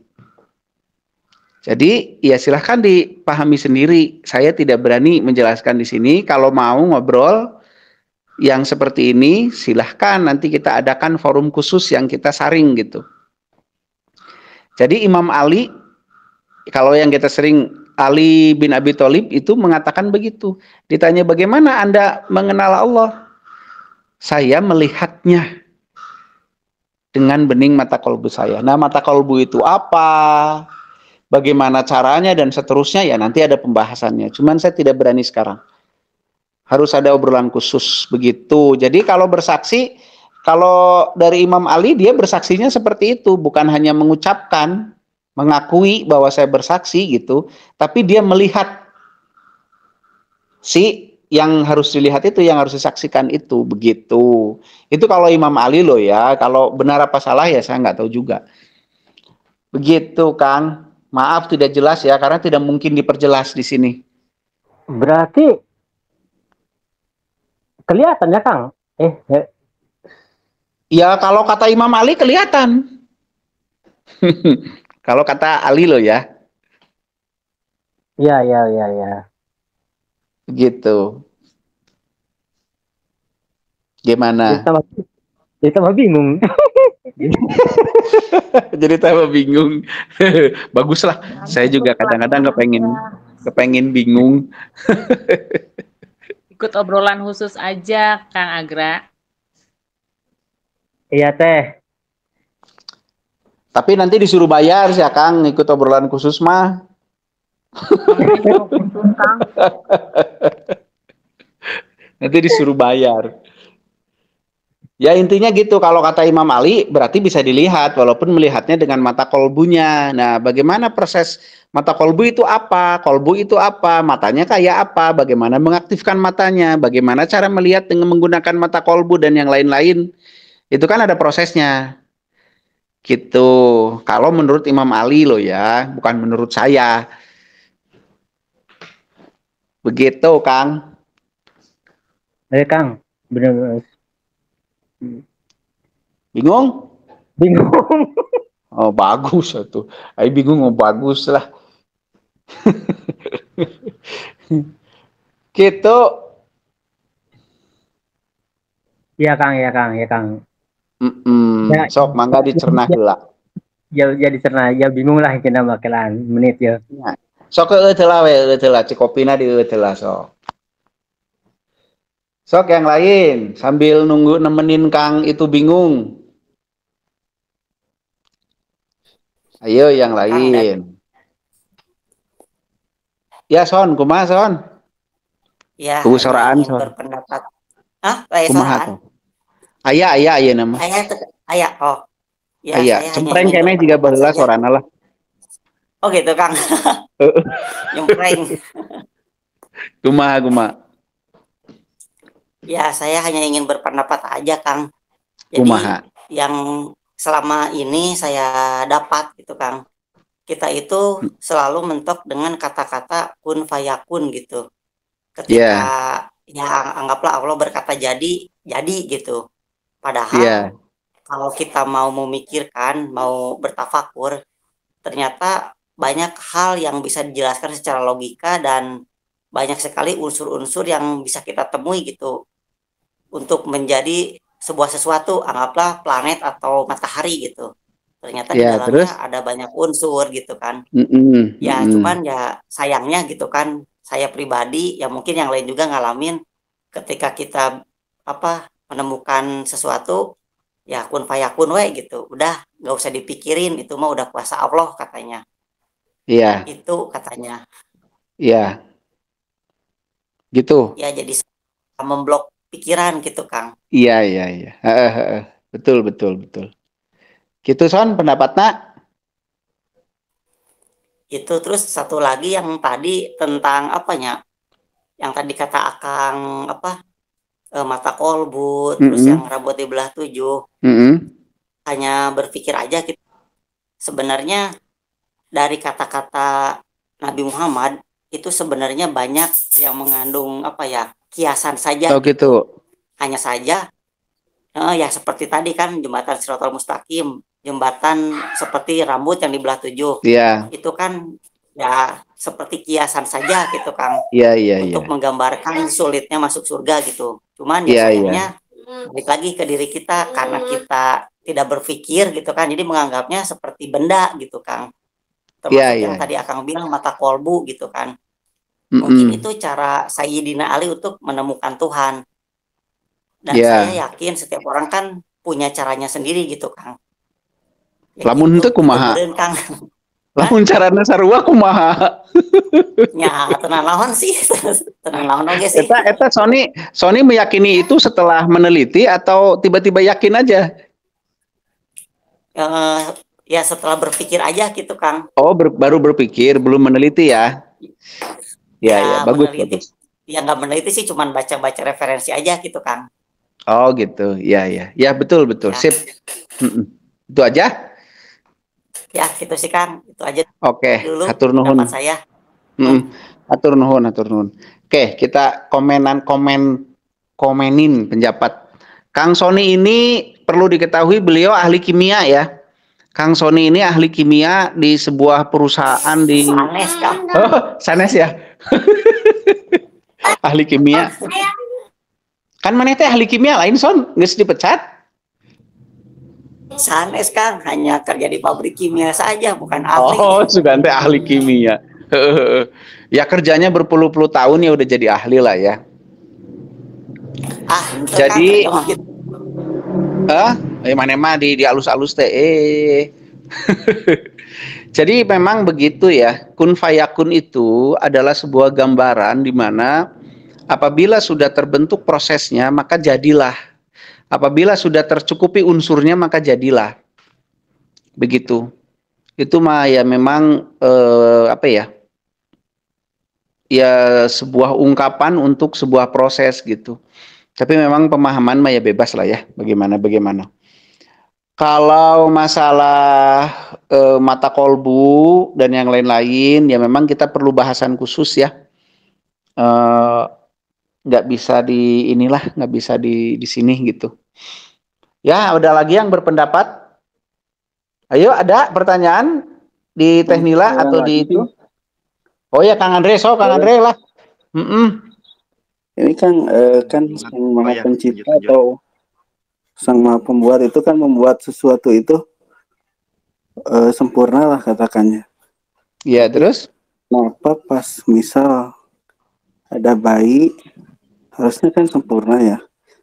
Jadi ya silahkan dipahami sendiri. Saya tidak berani menjelaskan di sini. Kalau mau ngobrol yang seperti ini, silahkan nanti kita adakan forum khusus yang kita saring gitu. Jadi Imam Ali, kalau yang kita sering Ali bin Abi Thalib itu mengatakan begitu. Ditanya bagaimana Anda mengenal Allah? Saya melihatnya dengan bening mata kolbu saya. Nah, mata kolbu itu apa? Bagaimana caranya dan seterusnya ya nanti ada pembahasannya. Cuman saya tidak berani sekarang. Harus ada obrolan khusus begitu. Jadi kalau bersaksi, kalau dari Imam Ali dia bersaksinya seperti itu, bukan hanya mengucapkan, mengakui bahwa saya bersaksi gitu, tapi dia melihat yang harus dilihat itu, yang harus disaksikan itu, begitu. Itu kalau Imam Ali loh ya. Kalau benar apa salah ya saya nggak tahu juga. Begitu Kang. Maaf tidak jelas ya, karena tidak mungkin diperjelas di sini. Berarti kelihatan ya Kang? Ya kalau kata Imam Ali kelihatan. Kalau kata Ali loh ya. Ya. Begitu. Gimana? Jadi tambah bingung. Jadi tambah bingung. Baguslah. Saya juga kadang-kadang kepengen bingung. Ikut obrolan khusus aja, Kang Agra. Iya teh. Tapi nanti disuruh bayar sih ya Kang, ikut obrolan khusus mah. Nanti disuruh bayar. Ya intinya gitu, kalau kata Imam Ali berarti bisa dilihat walaupun melihatnya dengan mata kolbunya. Nah bagaimana proses mata kolbu itu apa? Kolbu itu apa? Matanya kayak apa? Bagaimana mengaktifkan matanya? Bagaimana cara melihat dengan menggunakan mata kolbu dan yang lain-lain? Itu kan ada prosesnya. Gitu. Kalau menurut Imam Ali loh ya, bukan menurut saya. Begitu Kang. Kang, benar. Bingung? Oh, bagus atuh. Ai bingung mau bagus lah. Gitu. Iya Kang, ya Kang, ya Kang. Ya, sok mangga dicerna heula. Ya dicerna, ya bingung lah kena bakalan menit ya. Nah, sok eueuh heula we, eueuh heula cikopina di eueuh heula sok. Sok yang lain sambil nunggu nemenin Kang itu bingung. Ayo yang lain. Ya Son, kumaha Son? Ya, soraan Son. Berpendapat. Kumaha tuh? Aya nama. Aya. Oh. Ya, aya. Cempreng kene juga baheula sorana lah. Oh gitu, Kang. Nyempreng. Kumaha. Ya, saya hanya ingin berpendapat aja, Kang. Jadi kumaha? Yang selama ini saya dapat gitu, Kang. Kita itu selalu mentok dengan kata-kata kun fayakun gitu. Ketika ya anggaplah Allah berkata jadi gitu. Padahal kalau kita mau memikirkan, mau bertafakur, ternyata banyak hal yang bisa dijelaskan secara logika dan banyak sekali unsur-unsur yang bisa kita temui gitu untuk menjadi sebuah sesuatu, anggaplah planet atau matahari gitu. Ternyata di dalamnya ada banyak unsur gitu kan. Cuman ya sayangnya gitu kan, saya pribadi ya mungkin yang lain juga ngalamin ketika kita menemukan sesuatu ya kun fayakun we gitu, udah nggak usah dipikirin, itu mah udah kuasa Allah katanya. Itu katanya. Iya. Gitu. Ya jadi memblok pikiran gitu Kang. Iya. Betul. Gitu Son pendapatnya. Itu terus satu lagi yang tadi tentang apanya? Yang tadi kata Akang mata kolbu, terus yang rambut dibelah 7. Hanya berpikir aja gitu. Sebenarnya dari kata-kata Nabi Muhammad itu sebenarnya banyak yang mengandung kiasan saja. Oh gitu. Hanya saja ya seperti tadi kan jembatan Shiratal Mustaqim, jembatan seperti rambut yang dibelah 7. Itu kan ya seperti kiasan saja gitu Kang. Untuk menggambarkan sulitnya masuk surga gitu. Cuman ya sayangnya balik lagi ke diri kita karena kita tidak berpikir gitu kan. Jadi menganggapnya seperti benda gitu Kang. Termasuk yang tadi Akang bilang mata kolbu gitu kan. Mungkin itu cara Sayyidina Ali untuk menemukan Tuhan. Dan saya yakin setiap orang kan punya caranya sendiri gitu Kang. Ya, lamun henteu kumaha? Lamun carana sarua kumaha? Ya, tenang naon sih. Tenang naon oge sih. Eta Sony meyakini itu setelah meneliti atau tiba-tiba yakin aja? Ya setelah berpikir aja gitu Kang. Oh, baru berpikir, belum meneliti ya? Ya, bagus. Ya nggak meneliti sih, cuman baca-baca referensi aja gitu Kang. Oh gitu, ya, betul. Ya. Sip. Itu aja? Ya, gitu sih Kang. Itu aja. Oke, hatur nuhun. Pendapat saya. Hatur nuhun. Oke, kita komenin pendapat. Kang Sony ini perlu diketahui beliau ahli kimia ya. Kang Sony ini ahli kimia di sebuah perusahaan di Sanes, Kang. Oh, sanes ya. Ahli kimia. Kan mana teh ahli kimia lain Son, geus dipecat. Sanes Kang, hanya kerja di pabrik kimia saja, bukan ahli. Oh, sudah teh ahli kimia. Ya kerjanya berpuluh-puluh tahun ya udah jadi ahli lah ya. Jadi mana mah di alus-alus teh Jadi memang begitu ya. Kun fayakun itu adalah sebuah gambaran di mana apabila sudah terbentuk prosesnya maka jadilah. Apabila sudah tercukupi unsurnya maka jadilah. Begitu. Itu mah ya memang ya sebuah ungkapan untuk sebuah proses gitu. Tapi memang pemahaman mah ya bebas lah ya, bagaimana. Kalau masalah mata kolbu dan yang lain-lain ya memang kita perlu bahasan khusus ya. Nggak bisa nggak bisa di sini gitu. Ya, udah lagi yang berpendapat? Ayo, ada pertanyaan di Teknila atau di itu? Oh ya, Kang Andre, Kang Andre lah. Ini kan Sang Maha Pencipta atau Sang Maha Pembuat itu kan membuat sesuatu itu sempurna lah katakannya. Iya, terus? Kenapa pas misal ada bayi harusnya kan sempurna ya,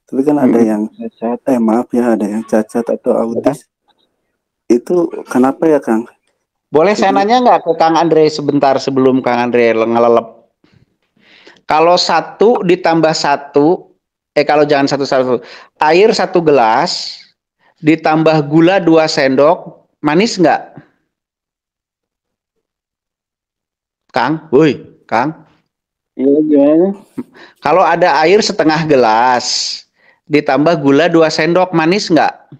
tapi kan ada yang cacat, ada yang cacat atau autis. Itu kenapa ya, Kang? Boleh saya nanya nggak ke Kang Andre sebentar sebelum Kang Andre ngelelep? Kalau 1 ditambah 1, kalau jangan 1, air 1 gelas ditambah gula 2 sendok, manis nggak? Kang, woi, Kang. Iya, gimana? Kalau ada air setengah gelas ditambah gula 2 sendok, manis nggak?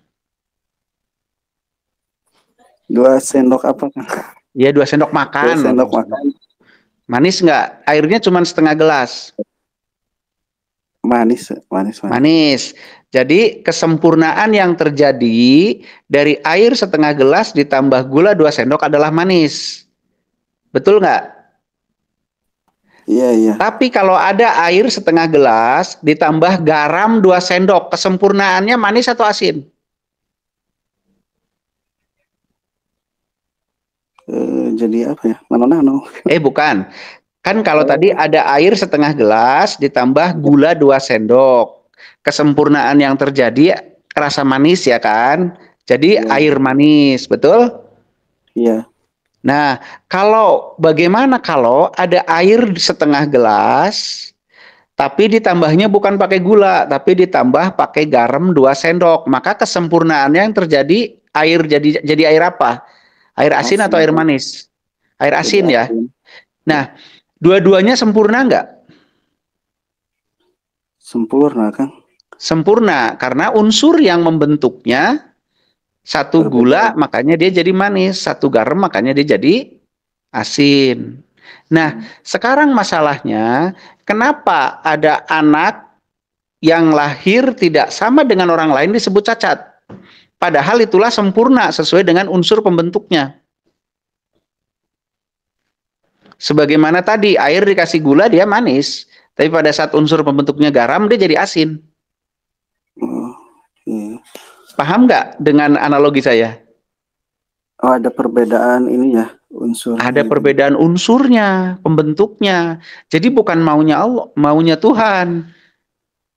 2 sendok apa, Kang? Iya, 2 sendok makan. 2 sendok makan. Manis nggak? Airnya cuma setengah gelas. Manis. Manis. Jadi kesempurnaan yang terjadi dari air setengah gelas ditambah gula 2 sendok adalah manis. Betul nggak? Iya. Tapi kalau ada air setengah gelas ditambah garam 2 sendok, kesempurnaannya manis atau asin? Jadi apa ya? Nano. Bukan. Kan kalau tadi ada air setengah gelas ditambah gula 2 sendok. Kesempurnaan yang terjadi rasa manis ya kan? Jadi air manis, betul? Iya. Nah, bagaimana kalau ada air setengah gelas tapi ditambahnya bukan pakai gula, tapi ditambah pakai garam 2 sendok, maka kesempurnaannya yang terjadi air jadi air apa? Air asin atau air manis? Air asin ya. Nah, dua-duanya sempurna nggak? Sempurna, Kang. Sempurna, karena unsur yang membentuknya 1 gula, makanya dia jadi manis. 1 garam, makanya dia jadi asin. Nah, sekarang masalahnya, kenapa ada anak yang lahir tidak sama dengan orang lain disebut cacat? Padahal itulah sempurna sesuai dengan unsur pembentuknya. Sebagaimana tadi, air dikasih gula dia manis. Tapi pada saat unsur pembentuknya garam, dia jadi asin. Paham nggak dengan analogi saya? Oh, ada perbedaan ini ya, unsur. Ada perbedaan unsurnya, pembentuknya. Jadi bukan maunya Allah, maunya Tuhan.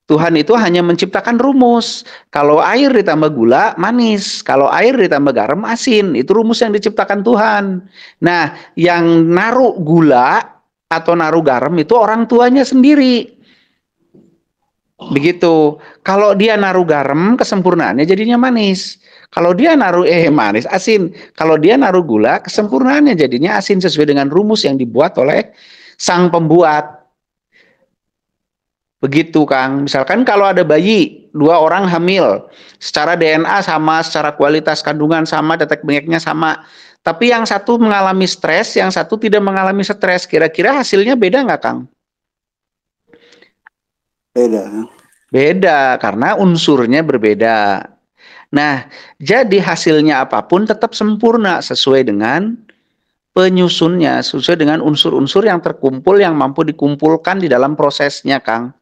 Tuhan itu hanya menciptakan rumus. Kalau air ditambah gula, manis. Kalau air ditambah garam, asin. Itu rumus yang diciptakan Tuhan. Nah, yang naruh gula atau naruh garam itu orang tuanya sendiri. Begitu. Kalau dia naruh garam, kesempurnaannya jadinya manis. Kalau dia naruh manis, asin. Kalau dia naruh gula, kesempurnaannya jadinya asin sesuai dengan rumus yang dibuat oleh sang pembuat. Begitu, Kang. Misalkan kalau ada bayi, 2 orang hamil, secara DNA sama, secara kualitas kandungan sama, detek bengeknya sama. Tapi yang satu mengalami stres, yang satu tidak mengalami stres. Kira-kira hasilnya beda nggak, Kang? Beda. Beda, karena unsurnya berbeda. Nah, jadi hasilnya apapun tetap sempurna sesuai dengan penyusunnya, sesuai dengan unsur-unsur yang terkumpul, yang mampu dikumpulkan di dalam prosesnya, Kang.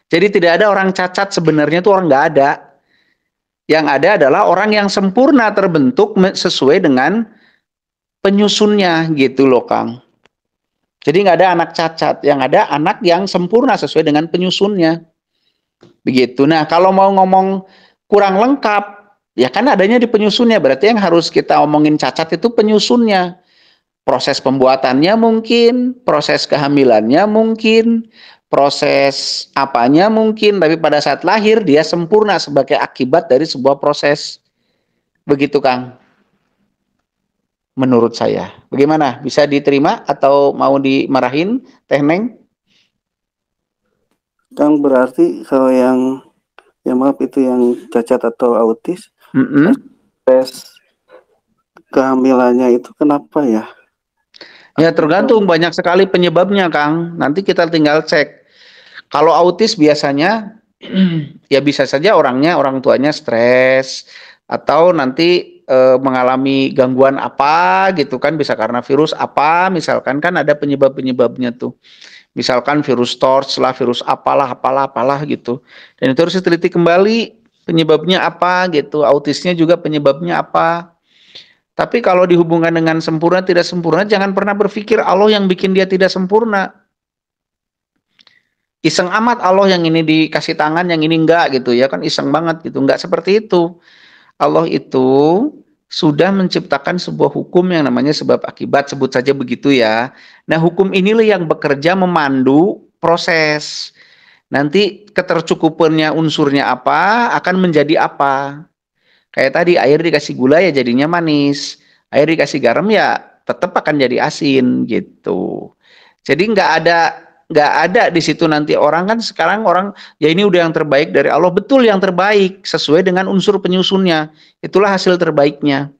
Jadi tidak ada orang cacat, sebenarnya itu orang nggak ada. Yang ada adalah orang yang sempurna terbentuk sesuai dengan penyusunnya gitu loh, Kang. Jadi nggak ada anak cacat, yang ada anak yang sempurna sesuai dengan penyusunnya. Begitu. Nah, kalau mau ngomong kurang lengkap, ya kan adanya di penyusunnya. Berarti yang harus kita omongin cacat itu penyusunnya. Proses pembuatannya mungkin, proses kehamilannya mungkin, proses apanya mungkin, tapi pada saat lahir dia sempurna sebagai akibat dari sebuah proses. Begitu, Kang. Menurut saya. Bagaimana? Bisa diterima atau mau dimarahin, Teh Neng? Kang, berarti kalau yang maaf itu yang cacat atau autis, tes kehamilannya itu kenapa ya? Ya tergantung, banyak sekali penyebabnya, Kang. Nanti kita tinggal cek. Kalau autis biasanya ya bisa saja orang tuanya stres, atau nanti mengalami gangguan apa gitu kan, bisa karena virus apa, misalkan kan ada penyebab-penyebabnya tuh. Misalkan virus TORCH lah, virus apalah gitu. Dan itu harus diteliti kembali penyebabnya apa gitu, autisnya juga penyebabnya apa. Tapi kalau dihubungkan dengan sempurna tidak sempurna, jangan pernah berpikir Allah yang bikin dia tidak sempurna. Iseng amat Allah yang ini dikasih tangan, yang ini enggak gitu ya kan, iseng banget gitu. Enggak seperti itu. Allah itu sudah menciptakan sebuah hukum yang namanya sebab akibat, sebut saja begitu ya. Nah, hukum inilah yang bekerja memandu proses. Nanti ketercukupannya unsurnya apa, akan menjadi apa. Kayak tadi air dikasih gula ya jadinya manis. Air dikasih garam ya tetap akan jadi asin gitu. Jadi nggak ada di situ nanti orang kan sekarang orang ya ini udah yang terbaik dari Allah, betul yang terbaik sesuai dengan unsur penyusunnya, itulah hasil terbaiknya.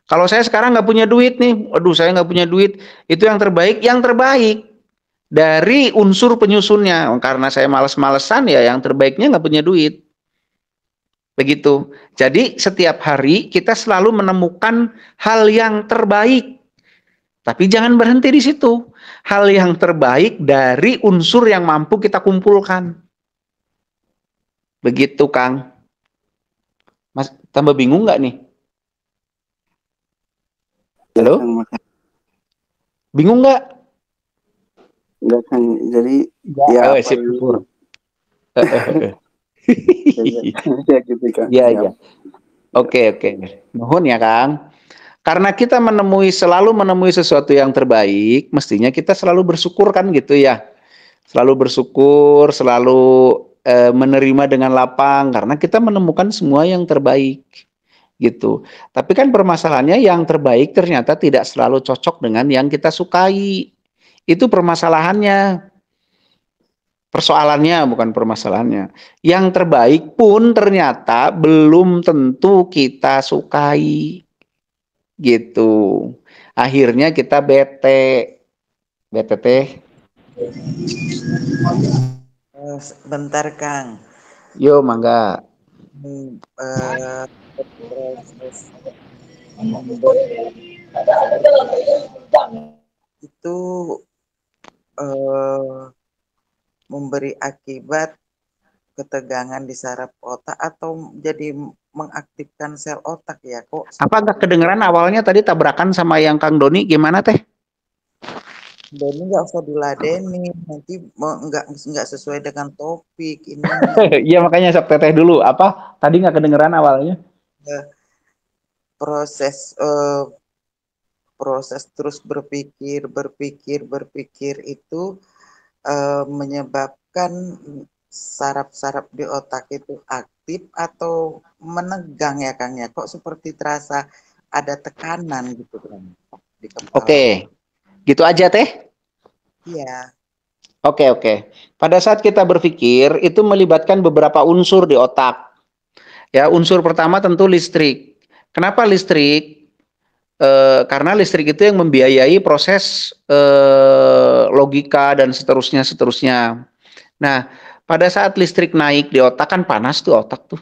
Kalau saya sekarang nggak punya duit nih, aduh saya nggak punya duit, itu yang terbaik dari unsur penyusunnya. Karena saya males-malesan ya yang terbaiknya nggak punya duit. Begitu. Jadi setiap hari kita selalu menemukan hal yang terbaik. Tapi jangan berhenti di situ. Hal yang terbaik dari unsur yang mampu kita kumpulkan. Begitu, Kang. Mas, tambah bingung nggak nih? Halo? Bingung nggak? Enggak, Kang. Jadi ya syukur. Ya gitu, Kang. Iya. Oke. Nuhun ya, Kang. Karena kita selalu menemui sesuatu yang terbaik, mestinya kita selalu bersyukur kan gitu ya. Selalu bersyukur, selalu menerima dengan lapang karena kita menemukan semua yang terbaik gitu. Tapi kan permasalahannya yang terbaik ternyata tidak selalu cocok dengan yang kita sukai. Itu permasalahannya. Persoalannya bukan permasalahannya. Yang terbaik pun ternyata belum tentu kita sukai. Gitu. Akhirnya kita bete teh. Bentar, Kang. Yo, mangga. Itu memberi akibat ketegangan di saraf otak atau jadi mengaktifkan sel otak ya kok. Apa nggak kedengeran awalnya tadi tabrakan sama yang Kang Doni gimana teh? Doni nggak usah diladeni, nanti nggak sesuai dengan topik ini. Iya makanya sok teteh dulu. Apa tadi nggak kedengeran awalnya? Proses terus berpikir itu menyebabkan saraf-saraf di otak itu aktif atau menegang ya Kang ya, kok seperti terasa ada tekanan gitu kan di kepala. Oke, gitu aja teh? Iya. Oke. Pada saat kita berpikir itu melibatkan beberapa unsur di otak. Ya, unsur pertama tentu listrik. Kenapa listrik? Karena listrik itu yang membiayai proses logika dan seterusnya. Nah, pada saat listrik naik di otak kan panas tuh otak tuh.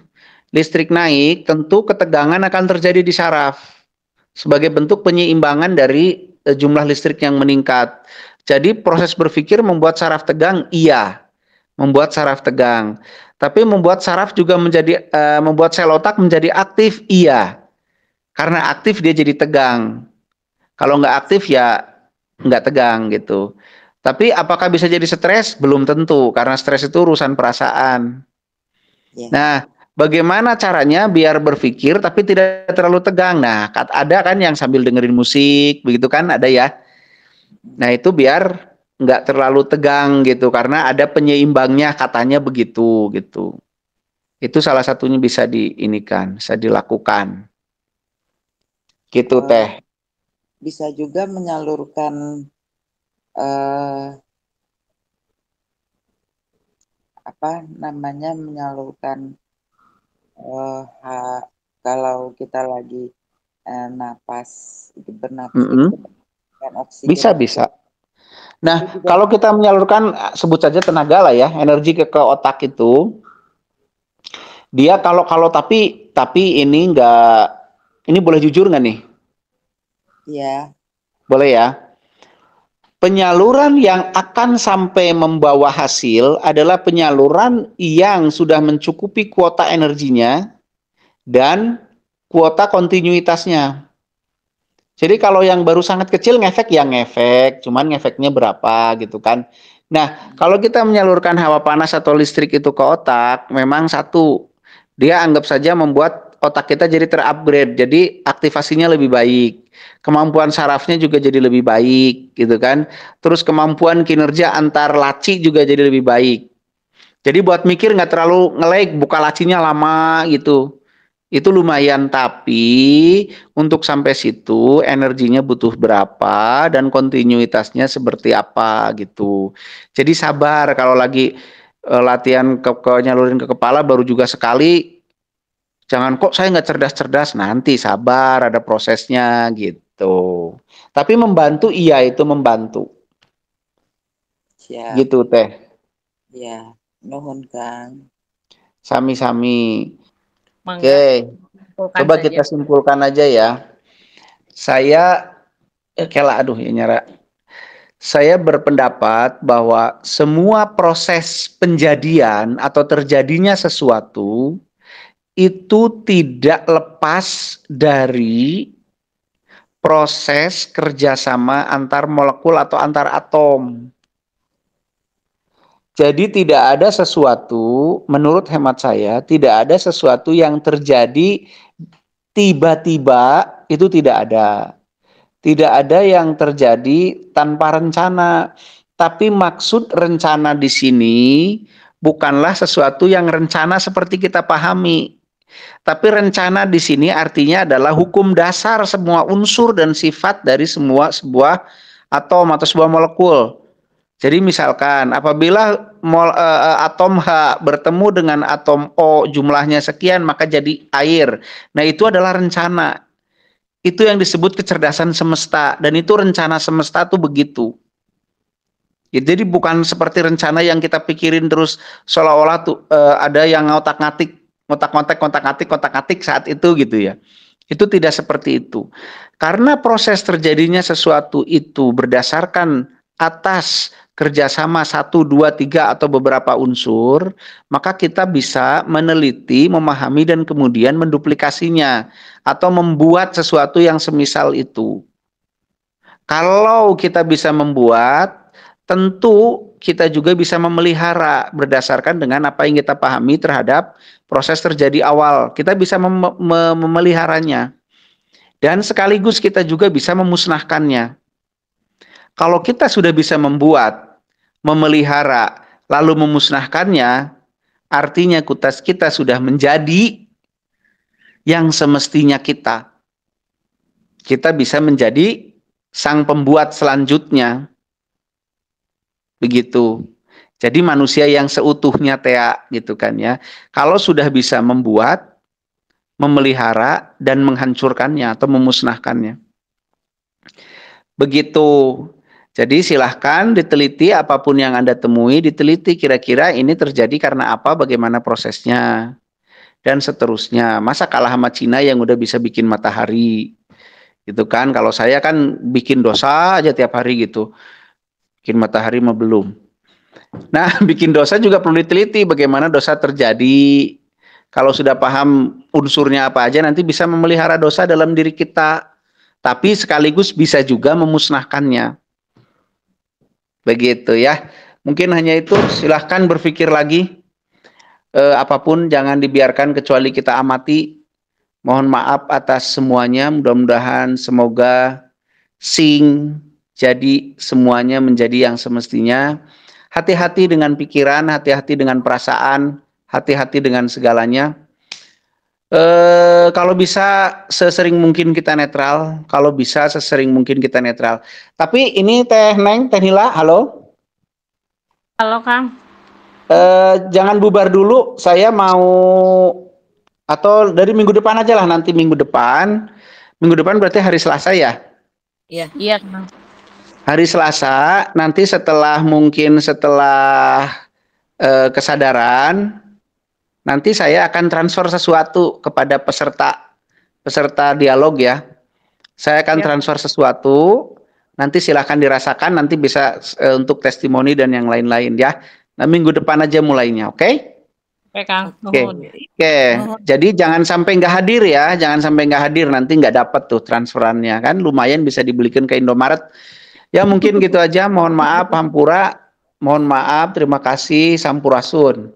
Listrik naik tentu ketegangan akan terjadi di saraf sebagai bentuk penyeimbangan dari jumlah listrik yang meningkat. Jadi proses berpikir membuat saraf tegang, iya, membuat saraf tegang. Tapi membuat saraf juga membuat sel otak menjadi aktif, iya. Karena aktif dia jadi tegang. Kalau nggak aktif ya nggak tegang gitu. Tapi apakah bisa jadi stres? Belum tentu, karena stres itu urusan perasaan. Yeah. Nah, bagaimana caranya biar berpikir tapi tidak terlalu tegang? Nah, ada kan yang sambil dengerin musik, begitu kan? Ada ya. Nah, itu biar nggak terlalu tegang gitu, karena ada penyeimbangnya katanya begitu gitu. Itu salah satunya bisa bisa dilakukan. Gitu teh. Bisa juga menyalurkan menyalurkan kalau kita lagi bernapas bisa. Nah, kalau kita menyalurkan sebut saja tenaga lah ya, energi ke otak itu, dia kalau tapi ini Ini boleh jujur nggak nih? Iya. Boleh ya. Penyaluran yang akan sampai membawa hasil adalah penyaluran yang sudah mencukupi kuota energinya dan kuota kontinuitasnya. Jadi kalau yang baru sangat kecil ngefek ya ngefek, cuman ngefeknya berapa gitu kan. Nah, kalau kita menyalurkan hawa panas atau listrik itu ke otak, memang satu, dia anggap saja membuat otak kita jadi terupgrade, jadi aktivasinya lebih baik. Kemampuan sarafnya juga jadi lebih baik gitu kan. Terus kemampuan kinerja antar laci juga jadi lebih baik. Jadi buat mikir nggak terlalu nge-lag, buka lacinya lama gitu. Itu lumayan, tapi untuk sampai situ energinya butuh berapa dan kontinuitasnya seperti apa gitu. Jadi sabar kalau lagi latihan nyalurin ke kepala baru juga sekali. Jangan kok saya nggak cerdas-cerdas, nanti sabar, ada prosesnya gitu. Tapi membantu, iya itu membantu. Siap. Gitu Teh. Ya, nuhun Kang. Sami-sami. Oke, coba saja. kita simpulkan aja ya. Saya, aduh ya nyara. Saya berpendapat bahwa semua proses penjadian atau terjadinya sesuatu itu tidak lepas dari proses kerjasama antar molekul atau antar atom. Jadi tidak ada sesuatu, menurut hemat saya, tidak ada sesuatu yang terjadi tiba-tiba, itu tidak ada. Tidak ada yang terjadi tanpa rencana. Tapi maksud rencana di sini bukanlah sesuatu yang rencana seperti kita pahami. Tapi rencana di sini artinya adalah hukum dasar semua unsur dan sifat dari sebuah atom atau sebuah molekul. Jadi misalkan apabila atom H bertemu dengan atom O jumlahnya sekian maka jadi air. Nah itu adalah rencana. Itu yang disebut kecerdasan semesta dan itu rencana semesta tuh begitu. Ya, jadi bukan seperti rencana yang kita pikirin terus seolah-olah tuh ada yang ngotak-ngatik saat itu gitu ya. Itu tidak seperti itu. Karena proses terjadinya sesuatu itu berdasarkan atas kerjasama 1, 2, 3 atau beberapa unsur, maka kita bisa meneliti, memahami dan kemudian menduplikasinya atau membuat sesuatu yang semisal itu. Kalau kita bisa membuat, tentu kita juga bisa memelihara berdasarkan dengan apa yang kita pahami terhadap proses terjadi awal. Kita bisa memeliharanya. Dan sekaligus kita juga bisa memusnahkannya. Kalau kita sudah bisa membuat, memelihara, lalu memusnahkannya, artinya kita sudah menjadi yang semestinya kita. Kita bisa menjadi sang pembuat selanjutnya. Begitu. Jadi manusia yang seutuhnya Tea gitu kan ya. Kalau sudah bisa membuat, memelihara dan menghancurkannya atau memusnahkannya. Begitu. Jadi silahkan diteliti apapun yang Anda temui, diteliti kira-kira ini terjadi karena apa, bagaimana prosesnya dan seterusnya. Masa kalah sama Cina yang udah bisa bikin matahari gitu kan. Kalau saya kan bikin dosa aja tiap hari gitu. Bikin matahari mah belum. Nah, bikin dosa juga perlu diteliti bagaimana dosa terjadi. Kalau sudah paham unsurnya apa aja, nanti bisa memelihara dosa dalam diri kita. Tapi sekaligus bisa juga memusnahkannya. Begitu ya. Mungkin hanya itu, silahkan berpikir lagi. Apapun jangan dibiarkan kecuali kita amati. Mohon maaf atas semuanya. Mudah-mudahan semoga jadi semuanya menjadi yang semestinya. Hati-hati dengan pikiran, hati-hati dengan perasaan, hati-hati dengan segalanya. Kalau bisa sesering mungkin kita netral, kalau bisa sesering mungkin kita netral. Tapi ini Teh Neng, Teh Nila, halo? Halo Kang. Jangan bubar dulu, saya mau, atau dari minggu depan aja lah, nanti minggu depan berarti hari Selasa ya? Iya. Iya Kang. Hari Selasa, nanti setelah kesadaran, nanti saya akan transfer sesuatu kepada peserta peserta dialog ya. Saya akan transfer sesuatu, nanti silahkan dirasakan, nanti bisa untuk testimoni dan yang lain-lain ya. Nah, minggu depan aja mulainya, oke? Oke, Kang. Oke. Jadi jangan sampai nggak hadir ya, jangan sampai nggak hadir, nanti nggak dapat tuh transferannya kan, lumayan bisa dibelikan ke Indomaret. Ya mungkin gitu aja, mohon maaf Hampura, mohon maaf, terima kasih, Sampurasun.